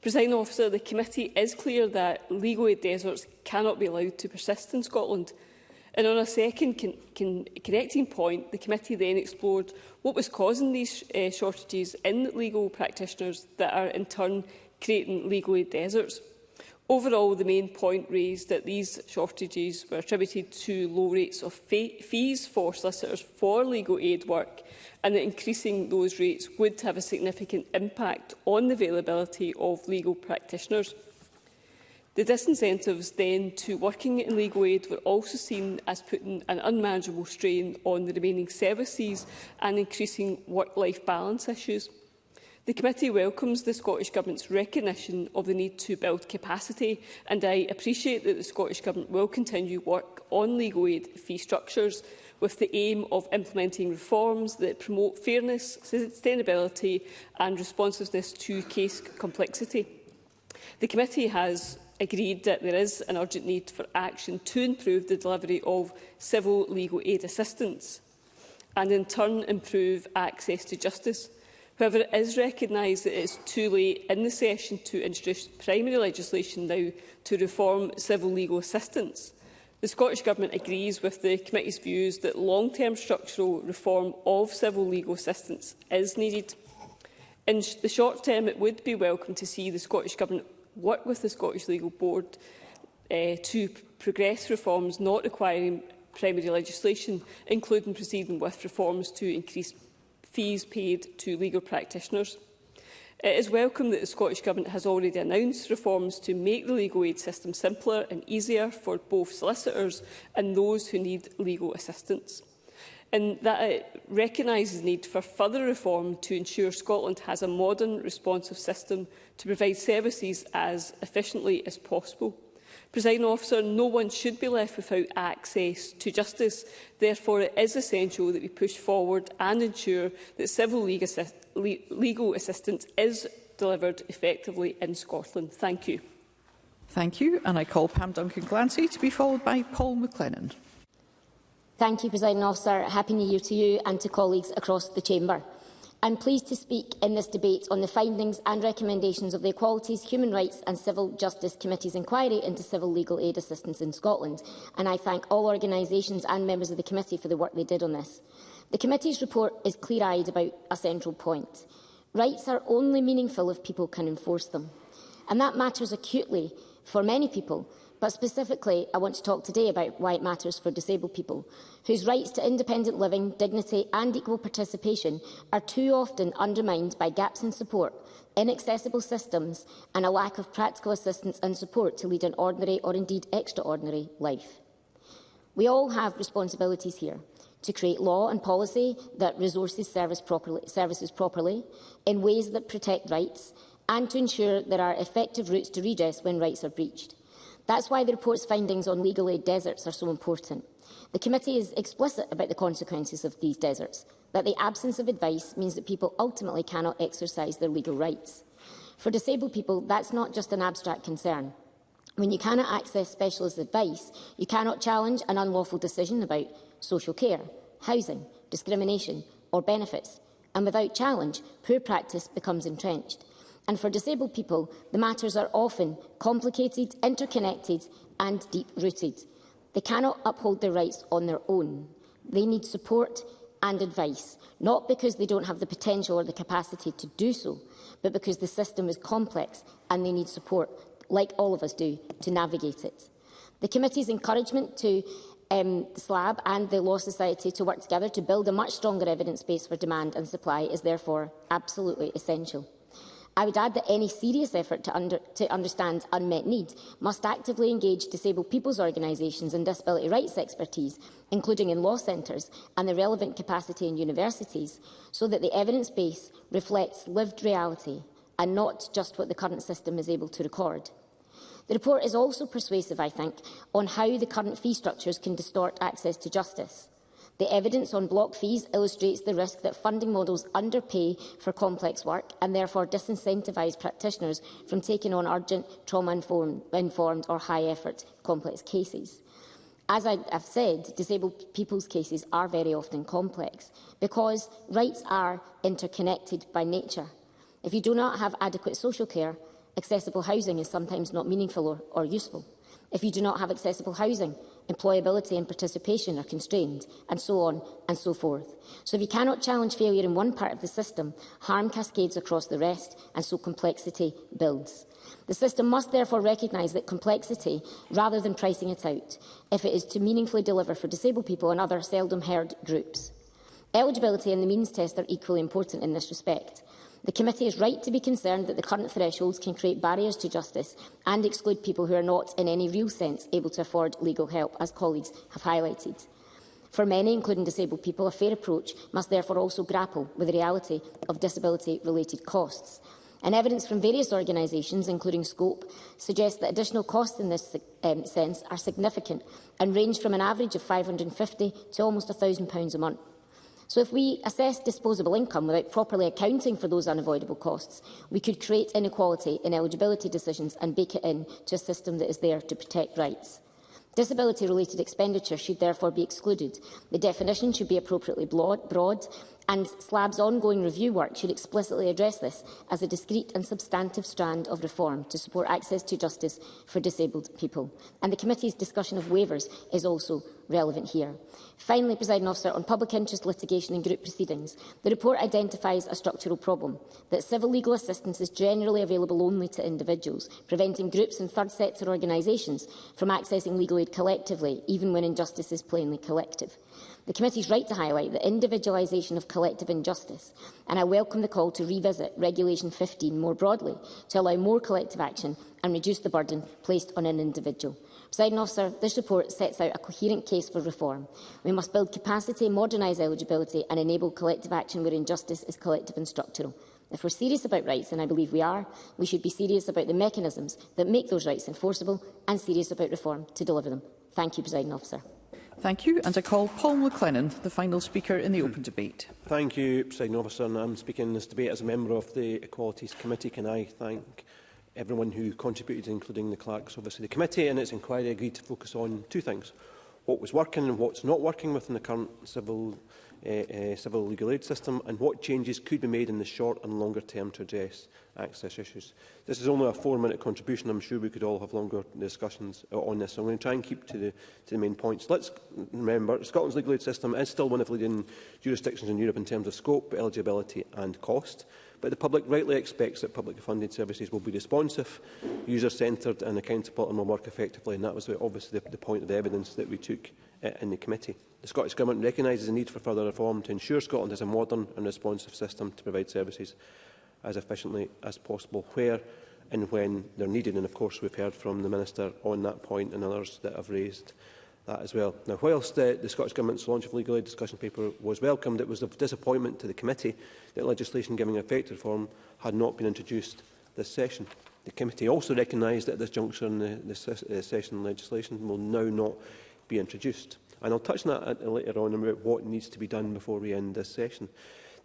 Presiding Officer, the committee is clear that legal aid deserts cannot be allowed to persist in Scotland. And on a second connecting point, the committee then explored what was causing these shortages in legal practitioners that are in turn creating legal aid deserts. Overall, the main point raised that these shortages were attributed to low rates of fees for solicitors for legal aid work, and that increasing those rates would have a significant impact on the availability of legal practitioners. The disincentives then to working in legal aid were also seen as putting an unmanageable strain on the remaining services and increasing work-life balance issues. The committee welcomes the Scottish Government's recognition of the need to build capacity, and I appreciate that the Scottish Government will continue work on legal aid fee structures with the aim of implementing reforms that promote fairness, sustainability and responsiveness to case complexity. The committee has agreed that there is an urgent need for action to improve the delivery of civil legal aid assistance and in turn improve access to justice. However, it is recognised that it is too late in the session to introduce primary legislation now to reform civil legal assistance. The Scottish Government agrees with the committee's views that long-term structural reform of civil legal assistance is needed. In the short term, it would be welcome to see the Scottish Government work with the Scottish Legal Board to progress reforms not requiring primary legislation, including proceeding with reforms to increase fees paid to legal practitioners. It is welcome that the Scottish Government has already announced reforms to make the legal aid system simpler and easier for both solicitors and those who need legal assistance, and that it recognises the need for further reform to ensure Scotland has a modern, responsive system to provide services as efficiently as possible. Presiding Officer, no one should be left without access to justice. Therefore, it is essential that we push forward and ensure that civil legal assistance is delivered effectively in Scotland. Thank you. Thank you. And I call Pam Duncan-Clancy to be followed by Paul McLennan. Thank you, Presiding Officer. Happy New Year to you and to colleagues across the Chamber. I'm pleased to speak in this debate on the findings and recommendations of the Equalities, Human Rights and Civil Justice Committee's inquiry into civil legal aid assistance in Scotland, and I thank all organisations and members of the committee for the work they did on this. The committee's report is clear-eyed about a central point. Rights are only meaningful if people can enforce them, and that matters acutely for many people. But specifically, I want to talk today about why it matters for disabled people, whose rights to independent living, dignity and equal participation are too often undermined by gaps in support, inaccessible systems and a lack of practical assistance and support to lead an ordinary or indeed extraordinary life. We all have responsibilities here to create law and policy that resources services properly in ways that protect rights, and to ensure there are effective routes to redress when rights are breached. That's why the report's findings on legal aid deserts are so important. The committee is explicit about the consequences of these deserts, that the absence of advice means that people ultimately cannot exercise their legal rights. For disabled people, that's not just an abstract concern. When you cannot access specialist advice, you cannot challenge an unlawful decision about social care, housing, discrimination or benefits. And without challenge, poor practice becomes entrenched. And for disabled people, the matters are often complicated, interconnected and deep-rooted. They cannot uphold their rights on their own. They need support and advice, not because they don't have the potential or the capacity to do so, but because the system is complex and they need support, like all of us do, to navigate it. The committee's encouragement to the SLAB and the Law Society to work together to build a much stronger evidence base for demand and supply is therefore absolutely essential. I would add that any serious effort to understand unmet need must actively engage disabled people's organisations and disability rights expertise, including in law centres and the relevant capacity in universities, so that the evidence base reflects lived reality and not just what the current system is able to record. The report is also persuasive, I think, on how the current fee structures can distort access to justice. The evidence on block fees illustrates the risk that funding models underpay for complex work and therefore disincentivise practitioners from taking on urgent, trauma-informed or high-effort complex cases. As I have said, disabled people's cases are very often complex because rights are interconnected by nature. If you do not have adequate social care, accessible housing is sometimes not meaningful or useful. If you do not have accessible housing, employability and participation are constrained, and so on and so forth. So if you cannot challenge failure in one part of the system, harm cascades across the rest, and so complexity builds. The system must therefore recognise that complexity, rather than pricing it out, if it is to meaningfully deliver for disabled people and other seldom-heard groups. Eligibility and the means test are equally important in this respect. The committee is right to be concerned that the current thresholds can create barriers to justice and exclude people who are not, in any real sense, able to afford legal help, as colleagues have highlighted. For many, including disabled people, a fair approach must therefore also grapple with the reality of disability-related costs. And evidence from various organisations, including Scope, suggests that additional costs in this sense are significant and range from an average of £550 to almost £1,000 a month. So if we assess disposable income without properly accounting for those unavoidable costs, we could create inequality in eligibility decisions and bake it into a system that is there to protect rights. Disability-related expenditure should therefore be excluded. The definition should be appropriately broad, and SLAB's ongoing review work should explicitly address this as a discrete and substantive strand of reform to support access to justice for disabled people. And the committee's discussion of waivers is also relevant here. Finally, Presiding Officer, on public interest litigation and group proceedings, the report identifies a structural problem, that civil legal assistance is generally available only to individuals, preventing groups and third sector organisations from accessing legal aid collectively, even when injustice is plainly collective. The committee is right to highlight the individualisation of collective injustice, and I welcome the call to revisit Regulation 15 more broadly to allow more collective action and reduce the burden placed on an individual. Presiding Officer, this report sets out a coherent case for reform. We must build capacity, modernise eligibility and enable collective action where injustice is collective and structural. If we're serious about rights, and I believe we are, we should be serious about the mechanisms that make those rights enforceable and serious about reform to deliver them. Thank you, Presiding Officer. Thank you. And I call Paul McLennan, the final speaker in the open debate. Thank you, Presiding Officer. And I'm speaking in this debate as a member of the Equalities Committee. Can I thank everyone who contributed, including the clerks. Obviously, the committee in its inquiry agreed to focus on two things: what was working and what's not working within the current civil legal aid system, and what changes could be made in the short and longer term to address access issues. This is only a 4-minute contribution. I'm sure we could all have longer discussions on this. So I'm going to try and keep to the main points. Let's remember, Scotland's legal aid system is still one of the leading jurisdictions in Europe in terms of scope, eligibility and cost. But the public rightly expects that publicly funded services will be responsive, user-centred and accountable and will work effectively. And that was obviously the point of the evidence that we took in the committee. The Scottish Government recognises the need for further reform to ensure Scotland has a modern and responsive system to provide services as efficiently as possible, where and when they're needed. And of course, we've heard from the Minister on that point and others that have raised that as well. Now, whilst the Scottish Government's launch of legal aid discussion paper was welcomed, it was of disappointment to the committee that legislation giving effect to reform had not been introduced this session. The committee also recognised that at this juncture in the session legislation will now not be introduced. And I'll touch on that later on about what needs to be done before we end this session.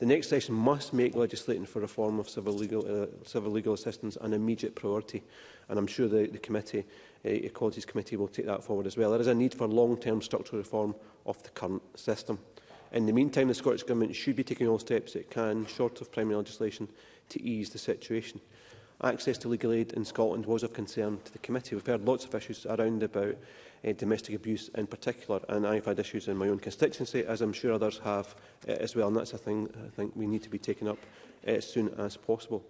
The next session must make legislating for reform of civil legal assistance an immediate priority, and I'm sure the Equalities Committee will take that forward as well. There is a need for long-term structural reform of the current system. In the meantime, the Scottish Government should be taking all steps it can, short of primary legislation, to ease the situation. Access to legal aid in Scotland was of concern to the committee. We've heard lots of issues around about domestic abuse in particular, and I've had issues in my own constituency, as I'm sure others have as well, and that's a thing I think we need to be taking up as soon as possible.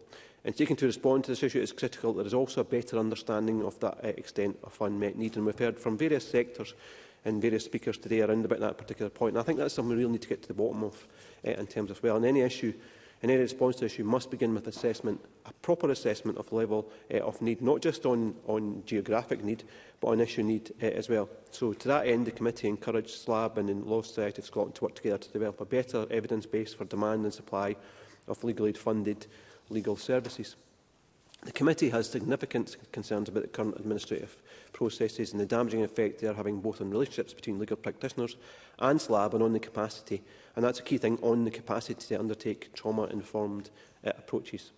In seeking to respond to this issue, it is critical there is also a better understanding of that extent of unmet need, and we've heard from various sectors and various speakers today around about that particular point, and I think that's something we really need to get to the bottom of in terms of, well, in any issue, and any response to the issue must begin with assessment, a proper assessment of the level of need, not just on geographic need, but on issue need as well. So to that end, the committee encouraged SLAB and the Law Society of Scotland to work together to develop a better evidence base for demand and supply of legal aid funded legal services. The committee has significant concerns about the current administrative processes and the damaging effect they are having both on relationships between legal practitioners and SLAB and on the capacity, and that's a key thing, on the capacity to undertake trauma-informed approaches.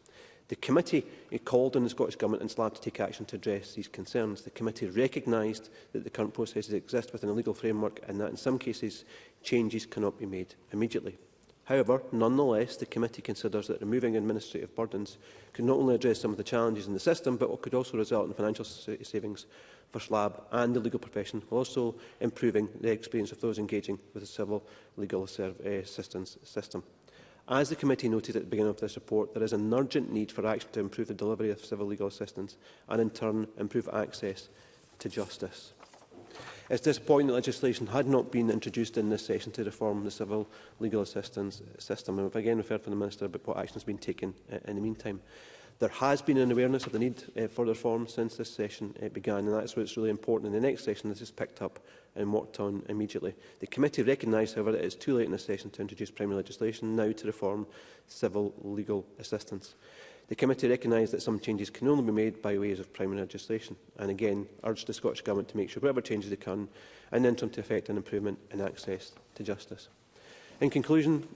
The committee called on the Scottish Government and SLAB to take action to address these concerns. The committee recognised that the current processes exist within a legal framework and that in some cases changes cannot be made immediately. However, nonetheless, the committee considers that removing administrative burdens could not only address some of the challenges in the system, but could also result in financial savings for SLAB and the legal profession, while also improving the experience of those engaging with the civil legal assistance system. As the committee noted at the beginning of this report, there is an urgent need for action to improve the delivery of civil legal assistance and, in turn, improve access to justice. It's disappointing that legislation had not been introduced in this session to reform the civil legal assistance system. And we've again referred from the Minister about what action has been taken in the meantime. There has been an awareness of the need for reform since this session began, and that's why it's really important in the next session this is picked up and worked on immediately. The committee recognised, however, that it is too late in this session to introduce primary legislation now to reform civil legal assistance. The committee recognised that some changes can only be made by ways of primary legislation, and again urged the Scottish Government to make sure whatever changes they can and interim to effect an improvement in access to justice. In conclusion,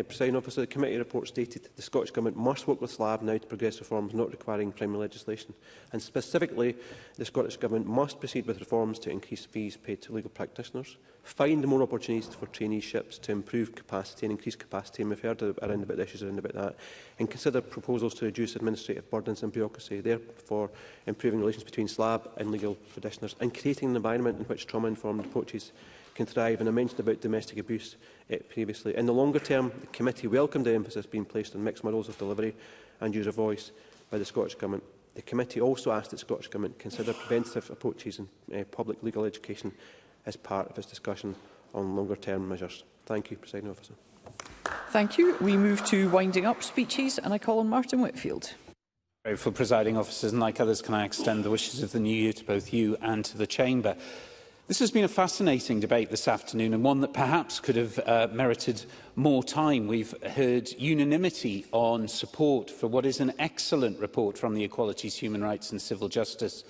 Presiding Officer, the committee report stated that the Scottish Government must work with SLAB now to progress reforms not requiring primary legislation, and specifically the Scottish Government must proceed with reforms to increase fees paid to legal practitioners, find more opportunities for traineeships to improve capacity and increase capacity, and we've heard around about the issues around about that, and consider proposals to reduce administrative burdens and bureaucracy, therefore improving relations between SLAB and legal practitioners, and creating an environment in which trauma-informed approaches can thrive. And I mentioned about domestic abuse previously. In the longer term, the committee welcomed the emphasis being placed on mixed models of delivery and use of voice by the Scottish Government. The committee also asked the Scottish Government to consider preventative approaches in public legal education as part of its discussion on longer term measures. Thank you, Presiding Officer. Thank you. We move to winding up speeches, and I call on Martin Whitfield. For Presiding Officers, and like others, can I extend the wishes of the New Year to both you and to the Chamber. This has been a fascinating debate this afternoon, and one that perhaps could have merited more time. We've heard unanimity on support for what is an excellent report from the Equalities, Human Rights and Civil Justice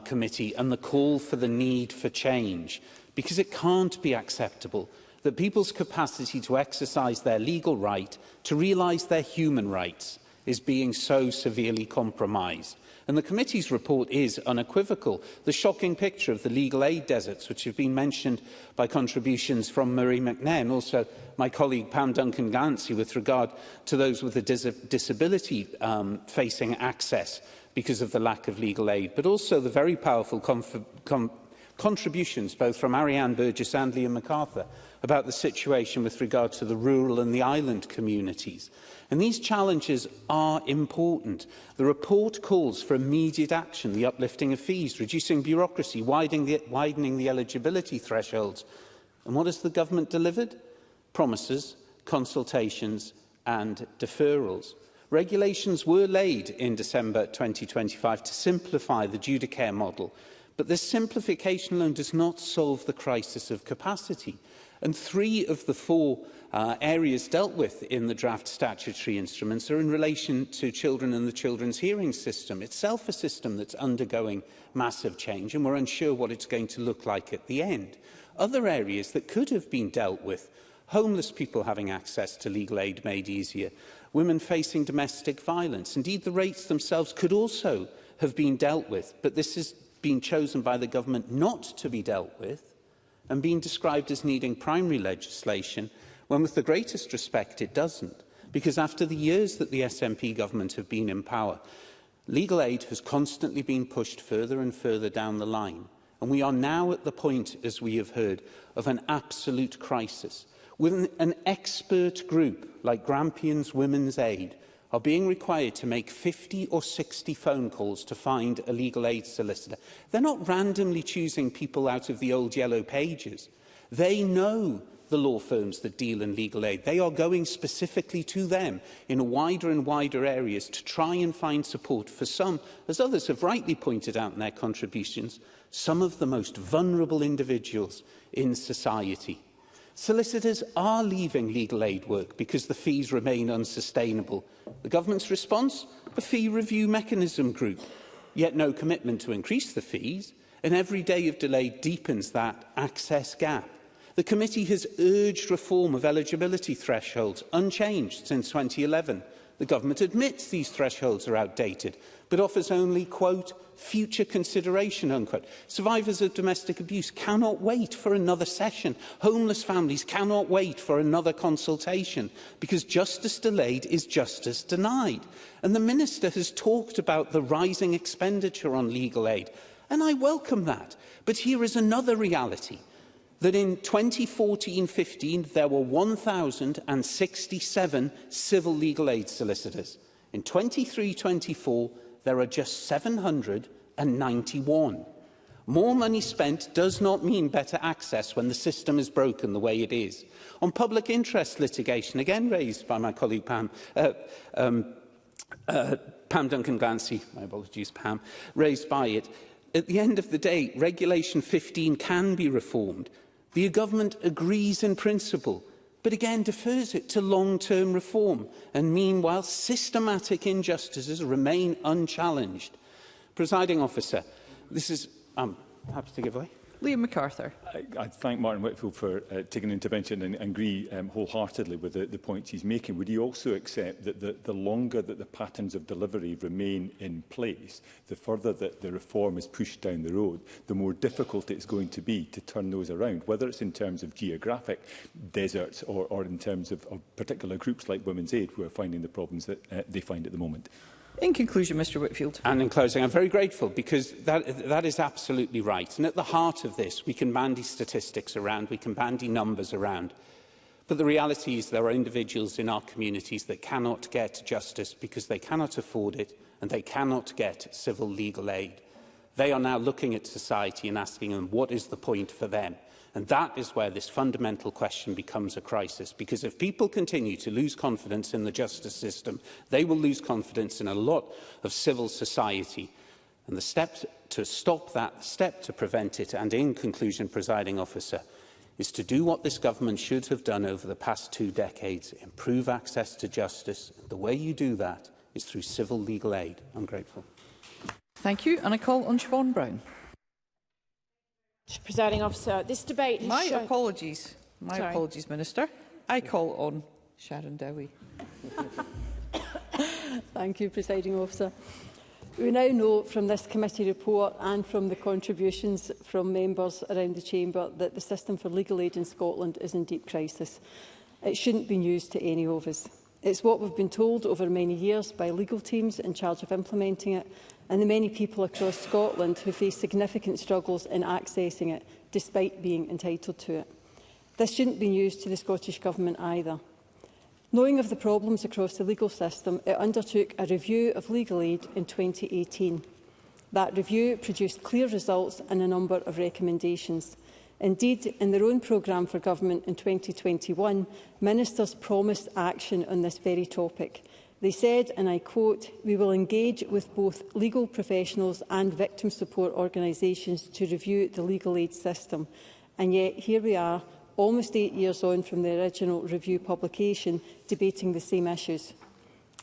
Committee, and the call for the need for change, because it can't be acceptable that people's capacity to exercise their legal right to realise their human rights is being so severely compromised. And the committee's report is unequivocal. The shocking picture of the legal aid deserts, which have been mentioned by contributions from Murray McNair and also my colleague Pam Duncan-Glancy with regard to those with a disability facing access because of the lack of legal aid, but also the very powerful contributions both from Ariane Burgess and Liam MacArthur about the situation with regard to the rural and the island communities. And these challenges are important. The report calls for immediate action, the uplifting of fees, reducing bureaucracy, widening the eligibility thresholds. And what has the government delivered? Promises, consultations and deferrals. Regulations were laid in December 2025 to simplify the Judicare model, But this simplification alone does not solve the crisis of capacity. And 3 of the 4 areas dealt with in the draft statutory instruments are in relation to children and the children's hearing system, itself a system that's undergoing massive change, and we're unsure what it's going to look like at the end. Other areas that could have been dealt with: homeless people having access to legal aid made easier, women facing domestic violence. Indeed, the rates themselves could also have been dealt with, but this has been chosen by the government not to be dealt with and being described as needing primary legislation, when with the greatest respect it doesn't, because after the years that the SNP government have been in power, legal aid has constantly been pushed further and further down the line, and we are now at the point, as we have heard, of an absolute crisis, with an expert group like Grampians Women's Aid are being required to make 50 or 60 phone calls to find a legal aid solicitor. They're not randomly choosing people out of the old yellow pages. They know the law firms that deal in legal aid. They are going specifically to them in wider and wider areas to try and find support for some, as others have rightly pointed out in their contributions, some of the most vulnerable individuals in society. Solicitors are leaving legal aid work because the fees remain unsustainable. The government's response? A fee review mechanism group. Yet no commitment to increase the fees, and every day of delay deepens that access gap. The committee has urged reform of eligibility thresholds, unchanged since 2011. The government admits these thresholds are outdated, but offers only, quote, future consideration, unquote. Survivors of domestic abuse cannot wait for another session. Homeless families cannot wait for another consultation, because justice delayed is justice denied. And the Minister has talked about the rising expenditure on legal aid, and I welcome that. But here is another reality, that in 2014-15 there were 1,067 civil legal aid solicitors. In 23-24 there are just 791. More money spent does not mean better access when the system is broken the way it is. On public interest litigation, again raised by my colleague Pam Duncan-Glancy, my apologies, Pam, raised by it. At the end of the day, Regulation 15 can be reformed. The government agrees in principle, but again defers it to long-term reform, and meanwhile systematic injustices remain unchallenged. Presiding Officer, this is... happy to give way. Liam MacArthur. I thank Martin Whitfield for taking an intervention and agree wholeheartedly with the points he's making. Would he also accept that the longer that the patterns of delivery remain in place, the further that the reform is pushed down the road, the more difficult it's going to be to turn those around, whether it's in terms of geographic deserts or in terms of particular groups like Women's Aid, who are finding the problems that they find at the moment? In conclusion, Mr Whitfield. And in closing, I'm very grateful, because that is absolutely right. And at the heart of this, we can bandy statistics around, we can bandy numbers around. But the reality is there are individuals in our communities that cannot get justice because they cannot afford it and they cannot get civil legal aid. They are now looking at society and asking them, what is the point for them? And that is where this fundamental question becomes a crisis, because if people continue to lose confidence in the justice system, they will lose confidence in a lot of civil society. And the step to stop that, the step to prevent it, and in conclusion, Presiding Officer, is to do what this government should have done over the past 2 decades, improve access to justice. The way you do that is through civil legal aid. I'm grateful. Thank you. And I call on Siobhan Brown. Presiding Officer, this debate has My apologies, Minister. I call on Sharon Dowie. Thank you, Presiding Officer. We now know from this committee report and from the contributions from members around the chamber that the system for legal aid in Scotland is in deep crisis. It shouldn't be news to any of us. It's what we've been told over many years by legal teams in charge of implementing it, and the many people across Scotland who face significant struggles in accessing it, despite being entitled to it. This shouldn't be news to the Scottish Government either. Knowing of the problems across the legal system, it undertook a review of legal aid in 2018. That review produced clear results and a number of recommendations. Indeed, in their own programme for government in 2021, ministers promised action on this very topic. They said, and I quote, "We will engage with both legal professionals and victim support organisations to review the legal aid system." And yet here we are, almost 8 years on from the original review publication, debating the same issues.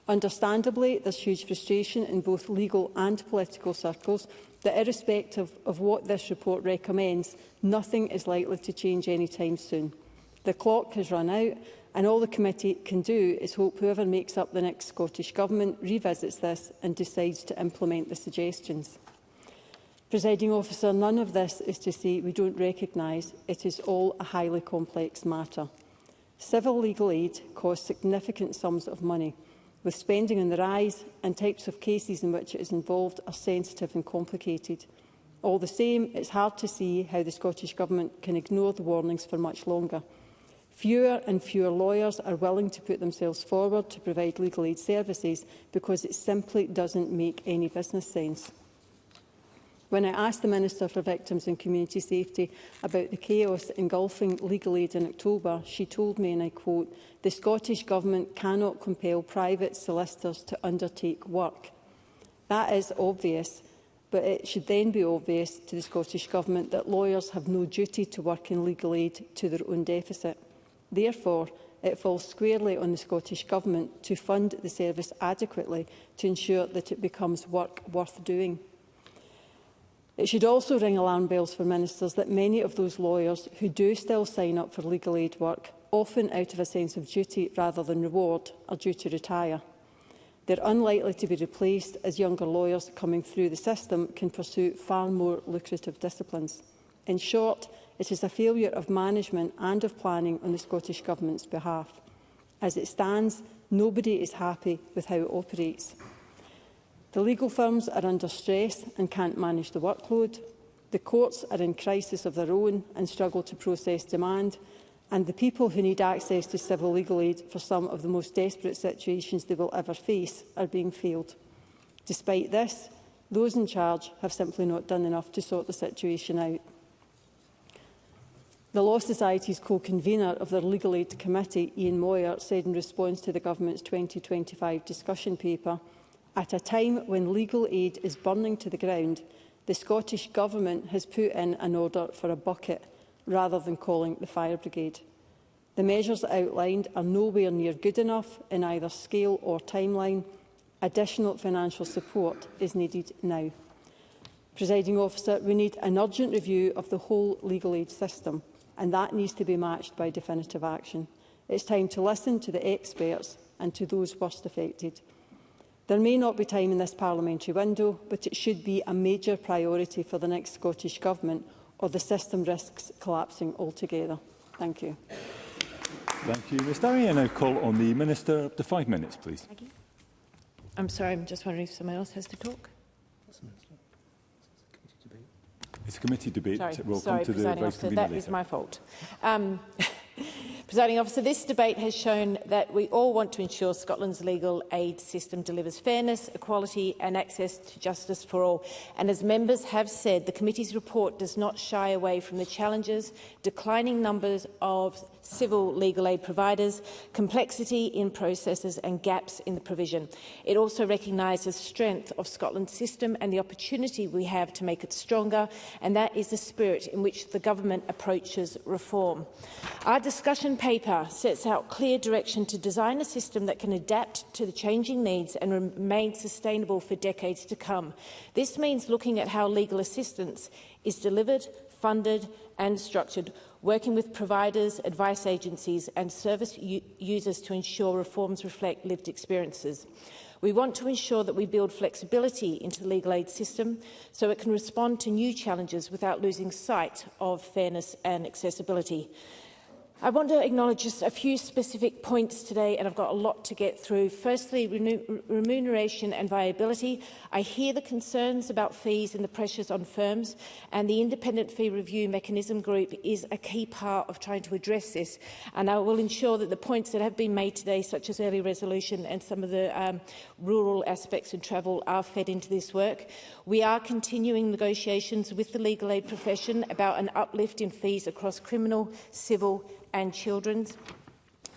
Understandably, there's huge frustration in both legal and political circles that, irrespective of what this report recommends, nothing is likely to change anytime soon. The clock has run out, and all the committee can do is hope whoever makes up the next Scottish Government revisits this and decides to implement the suggestions. Presiding Officer, none of this is to say we don't recognise it is all a highly complex matter. Civil legal aid costs significant sums of money, with spending on the rise, and types of cases in which it is involved are sensitive and complicated. All the same, it's hard to see how the Scottish Government can ignore the warnings for much longer. Fewer and fewer lawyers are willing to put themselves forward to provide legal aid services because it simply doesn't make any business sense. When I asked the Minister for Victims and Community Safety about the chaos engulfing legal aid in October, she told me, and I quote, "The Scottish Government cannot compel private solicitors to undertake work." That is obvious, but it should then be obvious to the Scottish Government that lawyers have no duty to work in legal aid to their own deficit. Therefore, it falls squarely on the Scottish Government to fund the service adequately to ensure that it becomes work worth doing. It should also ring alarm bells for ministers that many of those lawyers who do still sign up for legal aid work, often out of a sense of duty rather than reward, are due to retire. They're unlikely to be replaced as younger lawyers coming through the system can pursue far more lucrative disciplines. In short, it is a failure of management and of planning on the Scottish Government's behalf. As it stands, nobody is happy with how it operates. The legal firms are under stress and can't manage the workload. The courts are in crisis of their own and struggle to process demand. And the people who need access to civil legal aid for some of the most desperate situations they will ever face are being failed. Despite this, those in charge have simply not done enough to sort the situation out. The Law Society's co-convener of the Legal Aid Committee, Ian Moyer, said in response to the Government's 2025 discussion paper, "At a time when legal aid is burning to the ground, the Scottish Government has put in an order for a bucket rather than calling the fire brigade. The measures outlined are nowhere near good enough in either scale or timeline. Additional financial support is needed now." Presiding Officer, we need an urgent review of the whole legal aid system, and that needs to be matched by definitive action. It's time to listen to the experts and to those worst affected. There may not be time in this parliamentary window, but it should be a major priority for the next Scottish Government, or the system risks collapsing altogether. Thank you. Thank you, Ms Dowie. I now call on the Minister. Up to 5 minutes, please. Thank you. I'm sorry, I'm just wondering if someone else has to talk. It's a committee debate. We'll Sorry, come to the Presiding Vice Officer, Convener that later. is my fault. Presiding Officer, this debate has shown that we all want to ensure Scotland's legal aid system delivers fairness, equality and access to justice for all. And as members have said, the committee's report does not shy away from the challenges, declining numbers of civil legal aid providers, complexity in processes and gaps in the provision. It also recognises the strength of Scotland's system and the opportunity we have to make it stronger, and that is the spirit in which the government approaches reform. Our discussion paper sets out clear direction to design a system that can adapt to the changing needs and remain sustainable for decades to come. This means looking at how legal assistance is delivered, funded and structured, working with providers, advice agencies and service users to ensure reforms reflect lived experiences. We want to ensure that we build flexibility into the legal aid system so it can respond to new challenges without losing sight of fairness and accessibility. I want to acknowledge just a few specific points today, and I've got a lot to get through. Firstly, remuneration and viability. I hear the concerns about fees and the pressures on firms, and the Independent Fee Review Mechanism Group is a key part of trying to address this. And I will ensure that the points that have been made today, such as early resolution and some of the rural aspects and travel, are fed into this work. We are continuing negotiations with the legal aid profession about an uplift in fees across criminal, civil and children's.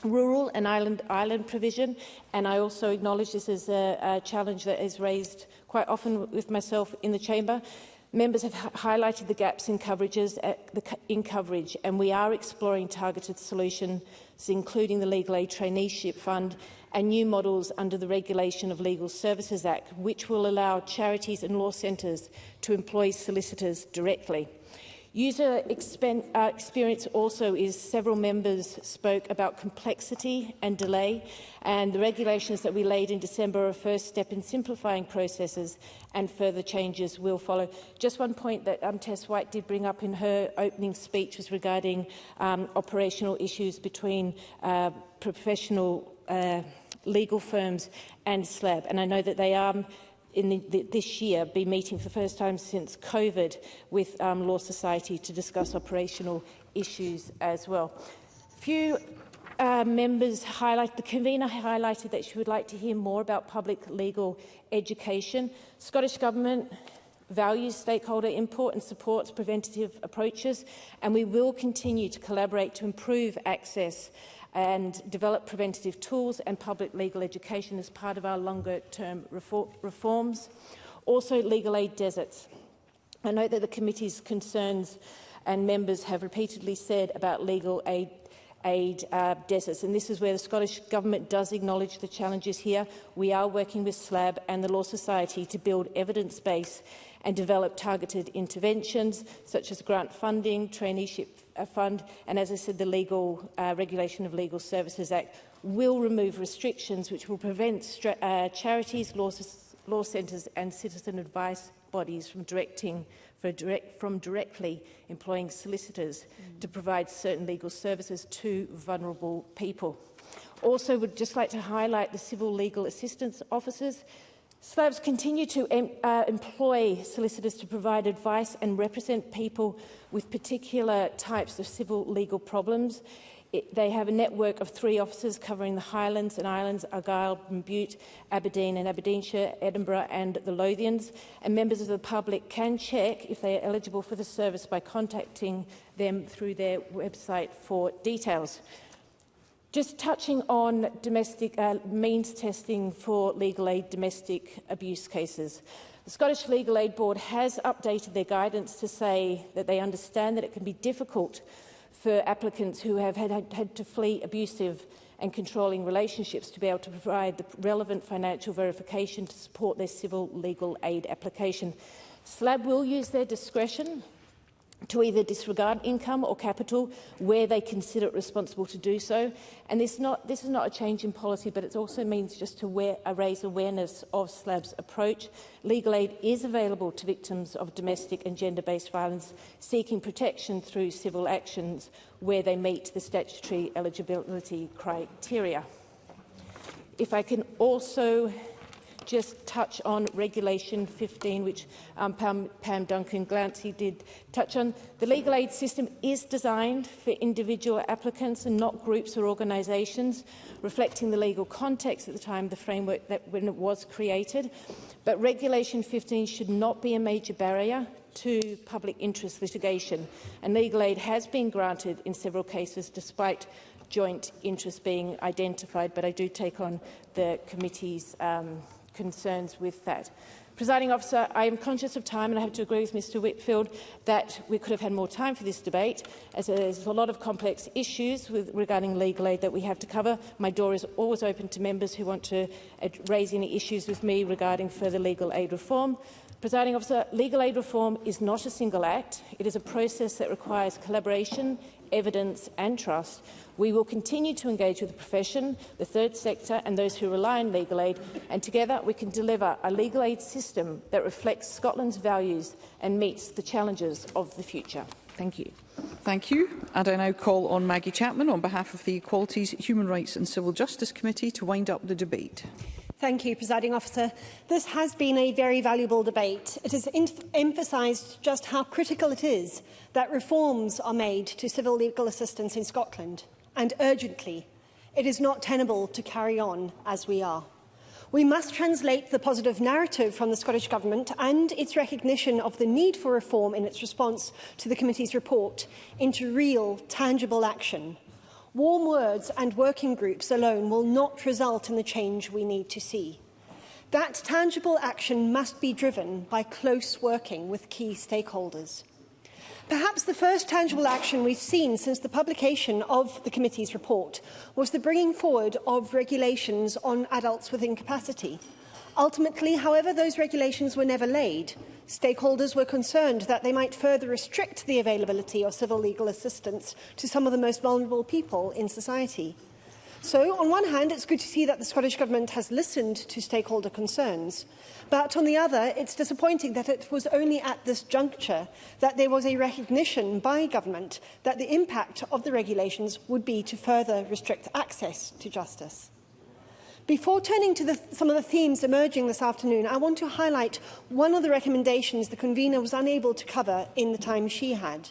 rural and island provision, and I also acknowledge this is a challenge that is raised quite often with myself in the chamber. Members have highlighted the gaps in coverage, and we are exploring targeted solutions, including the Legal Aid Traineeship Fund and new models under the Regulation of Legal Services Act, which will allow charities and law centres to employ solicitors directly. User experience also is several members spoke about complexity and delay, and the regulations that we laid in December are a first step in simplifying processes, and further changes will follow. Just one point that Tess White did bring up in her opening speech was regarding operational issues between professional legal firms and SLAB, and I know that they are this year be meeting for the first time since COVID with Law Society to discuss operational issues as well. Few members the convener highlighted that she would like to hear more about public legal education. Scottish Government values stakeholder input and supports preventative approaches, and we will continue to collaborate to improve access and develop preventative tools and public legal education as part of our longer-term reforms. Also, legal aid deserts. I note that the committee's concerns and members have repeatedly said about legal aid deserts, and this is where the Scottish Government does acknowledge the challenges here. We are working with SLAB and the Law Society to build evidence base and develop targeted interventions such as grant funding, traineeship fund, and as I said, the legal Regulation of Legal Services Act will remove restrictions which will prevent charities, law centres and citizen advice bodies from directly employing solicitors to provide certain legal services to vulnerable people. Also, would just like to highlight the civil legal assistance officers. SLABs continue to employ solicitors to provide advice and represent people with particular types of civil legal problems. They have a network of 3 officers covering the Highlands and Islands, Argyll, Bute, Aberdeen and Aberdeenshire, Edinburgh and the Lothians. And members of the public can check if they are eligible for the service by contacting them through their website for details. Just touching on domestic means testing for legal aid domestic abuse cases. The Scottish Legal Aid Board has updated their guidance to say that they understand that it can be difficult for applicants who have had to flee abusive and controlling relationships to be able to provide the relevant financial verification to support their civil legal aid application. SLAB will use their discretion to either disregard income or capital where they consider it responsible to do so. And this is not a change in policy, but it also means just to raise awareness of SLAB's approach. Legal aid is available to victims of domestic and gender-based violence seeking protection through civil actions where they meet the statutory eligibility criteria. If I can also just touch on Regulation 15, which Pam Duncan-Glancy did touch on. The legal aid system is designed for individual applicants and not groups or organisations, reflecting the legal context at the time of the framework when it was created. But Regulation 15 should not be a major barrier to public interest litigation, and legal aid has been granted in several cases despite joint interest being identified, but I do take on the committee's concerns with that. Presiding Officer, I am conscious of time and I have to agree with Mr Whitfield that we could have had more time for this debate, as there's a lot of complex issues regarding legal aid that we have to cover. My door is always open to members who want to raise any issues with me regarding further legal aid reform. Presiding Officer, legal aid reform is not a single act. It is a process that requires collaboration, evidence and trust. We will continue to engage with the profession, the third sector and those who rely on legal aid, and together we can deliver a legal aid system that reflects Scotland's values and meets the challenges of the future. Thank you. Thank you. And I now call on Maggie Chapman on behalf of the Equalities, Human Rights and Civil Justice Committee to wind up the debate. Thank you, Presiding Officer. This has been a very valuable debate. It has emphasised just how critical it is that reforms are made to civil legal assistance in Scotland, and urgently. It is not tenable to carry on as we are. We must translate the positive narrative from the Scottish Government and its recognition of the need for reform in its response to the committee's report into real, tangible action. Warm words and working groups alone will not result in the change we need to see. That tangible action must be driven by close working with key stakeholders. Perhaps the first tangible action we've seen since the publication of the committee's report was the bringing forward of regulations on adults with incapacity. Ultimately, however, those regulations were never laid. Stakeholders were concerned that they might further restrict the availability of civil legal assistance to some of the most vulnerable people in society. So, on one hand, it's good to see that the Scottish Government has listened to stakeholder concerns. But on the other, it's disappointing that it was only at this juncture that there was a recognition by Government that the impact of the regulations would be to further restrict access to justice. Before turning to some of the themes emerging this afternoon, I want to highlight one of the recommendations the convener was unable to cover in the time she had.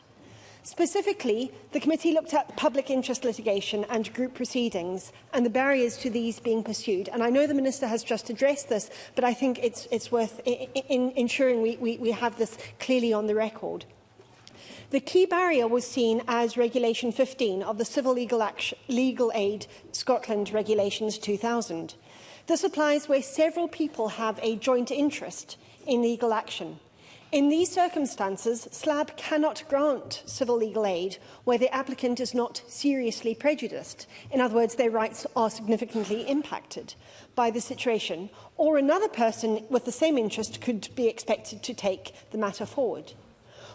Specifically, the committee looked at public interest litigation and group proceedings and the barriers to these being pursued. And I know the Minister has just addressed this, but I think it's worth ensuring we have this clearly on the record. The key barrier was seen as Regulation 15 of the Civil Legal Aid Scotland Regulations 2000. This applies where several people have a joint interest in legal action. In these circumstances, SLAB cannot grant civil legal aid where the applicant is not seriously prejudiced. In other words, their rights are significantly impacted by the situation, or another person with the same interest could be expected to take the matter forward.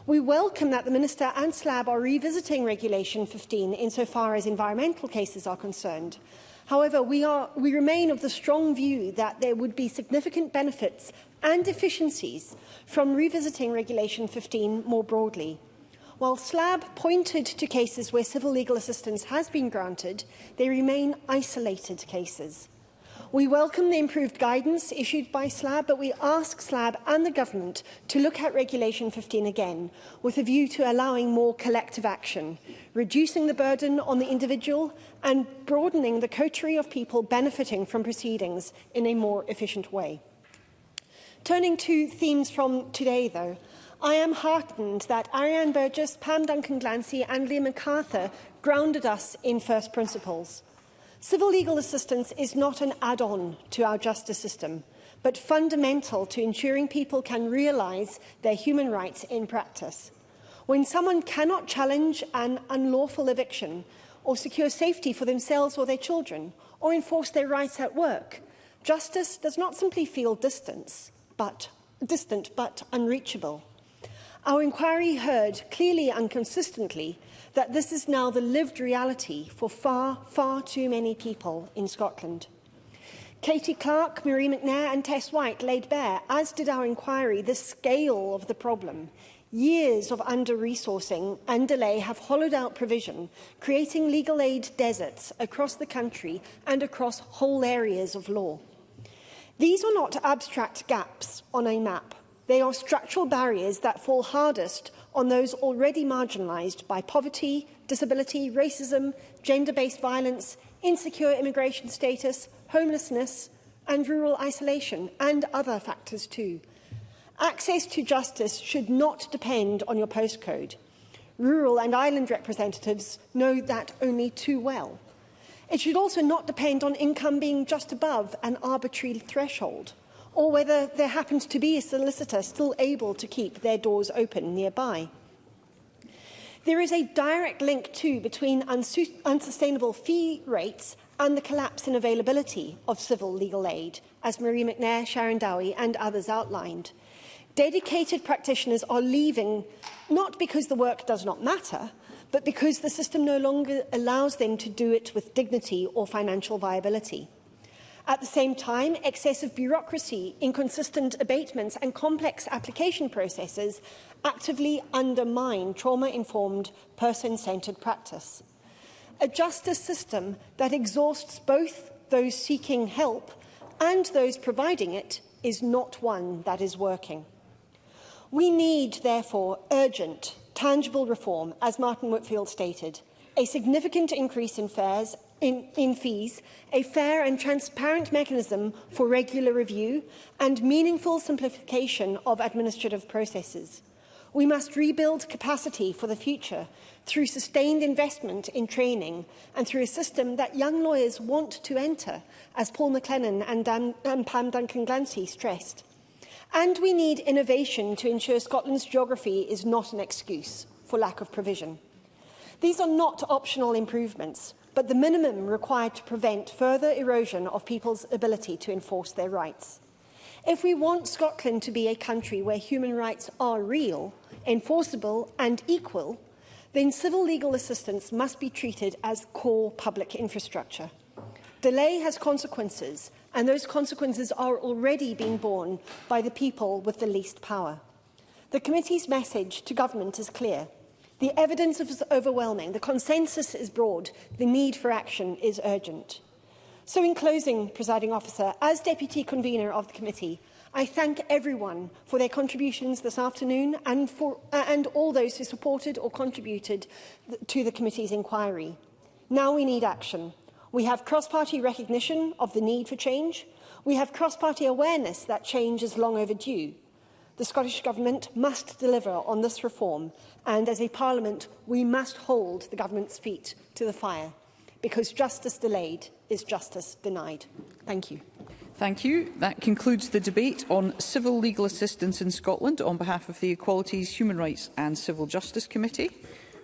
We welcome that the Minister and SLAB are revisiting Regulation 15 insofar as environmental cases are concerned. However, we remain of the strong view that there would be significant benefits and efficiencies from revisiting Regulation 15 more broadly. While SLAB pointed to cases where civil legal assistance has been granted, they remain isolated cases. We welcome the improved guidance issued by SLAB, but we ask SLAB and the Government to look at Regulation 15 again, with a view to allowing more collective action, reducing the burden on the individual and broadening the coterie of people benefiting from proceedings in a more efficient way. Turning to themes from today, though, I am heartened that Ariane Burgess, Pam Duncan-Glancy and Liam MacArthur grounded us in first principles. Civil legal assistance is not an add-on to our justice system, but fundamental to ensuring people can realise their human rights in practice. When someone cannot challenge an unlawful eviction or secure safety for themselves or their children, or enforce their rights at work, justice does not simply feel distant, but unreachable. Our inquiry heard clearly and consistently that this is now the lived reality for far, far too many people in Scotland. Katie Clark, Marie McNair and Tess White laid bare, as did our inquiry, the scale of the problem. Years of under-resourcing and delay have hollowed out provision, creating legal aid deserts across the country and across whole areas of law. These are not abstract gaps on a map. They are structural barriers that fall hardest on those already marginalised by poverty, disability, racism, gender-based violence, insecure immigration status, homelessness and rural isolation, and other factors too. Access to justice should not depend on your postcode. Rural and island representatives know that only too well. It should also not depend on income being just above an arbitrary threshold, or whether there happens to be a solicitor still able to keep their doors open nearby. There is a direct link, too, between unsustainable fee rates and the collapse in availability of civil legal aid, as Marie McNair, Sharon Dowie and others outlined. Dedicated practitioners are leaving not because the work does not matter, but because the system no longer allows them to do it with dignity or financial viability. At the same time, excessive bureaucracy, inconsistent abatements and complex application processes actively undermine trauma-informed, person-centred practice. A justice system that exhausts both those seeking help and those providing it is not one that is working. We need, therefore, urgent, tangible reform, as Martin Whitfield stated, a significant increase in fees, a fair and transparent mechanism for regular review, and meaningful simplification of administrative processes. We must rebuild capacity for the future through sustained investment in training and through a system that young lawyers want to enter, as Paul McLennan and Pam Duncan-Glancy stressed. And we need innovation to ensure Scotland's geography is not an excuse for lack of provision. These are not optional improvements, but the minimum required to prevent further erosion of people's ability to enforce their rights. If we want Scotland to be a country where human rights are real, enforceable and equal, then civil legal assistance must be treated as core public infrastructure. Delay has consequences, and those consequences are already being borne by the people with the least power. The committee's message to government is clear. The evidence is overwhelming, the consensus is broad, the need for action is urgent. So in closing, Presiding Officer, as Deputy Convener of the committee, I thank everyone for their contributions this afternoon and all those who supported or contributed to the committee's inquiry. Now we need action. We have cross-party recognition of the need for change. We have cross-party awareness that change is long overdue. The Scottish Government must deliver on this reform, and as a Parliament, we must hold the Government's feet to the fire, because justice delayed is justice denied. Thank you. Thank you. That concludes the debate on civil legal assistance in Scotland on behalf of the Equalities, Human Rights and Civil Justice Committee.